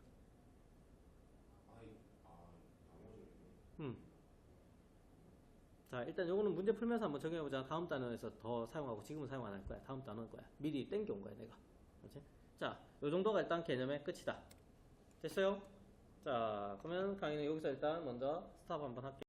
S1: 자, 일단 요거는 문제 풀면서 한번 적용해보자. 다음 단원에서 더 사용하고 지금은 사용 안 할 거야. 다음 단원 거야. 미리 땡겨온 거야, 내가. 그렇지? 자, 요 정도가 일단 개념의 끝이다. 됐어요? 자, 그러면 강의는 여기서 일단 먼저 스탑 한번 할게요.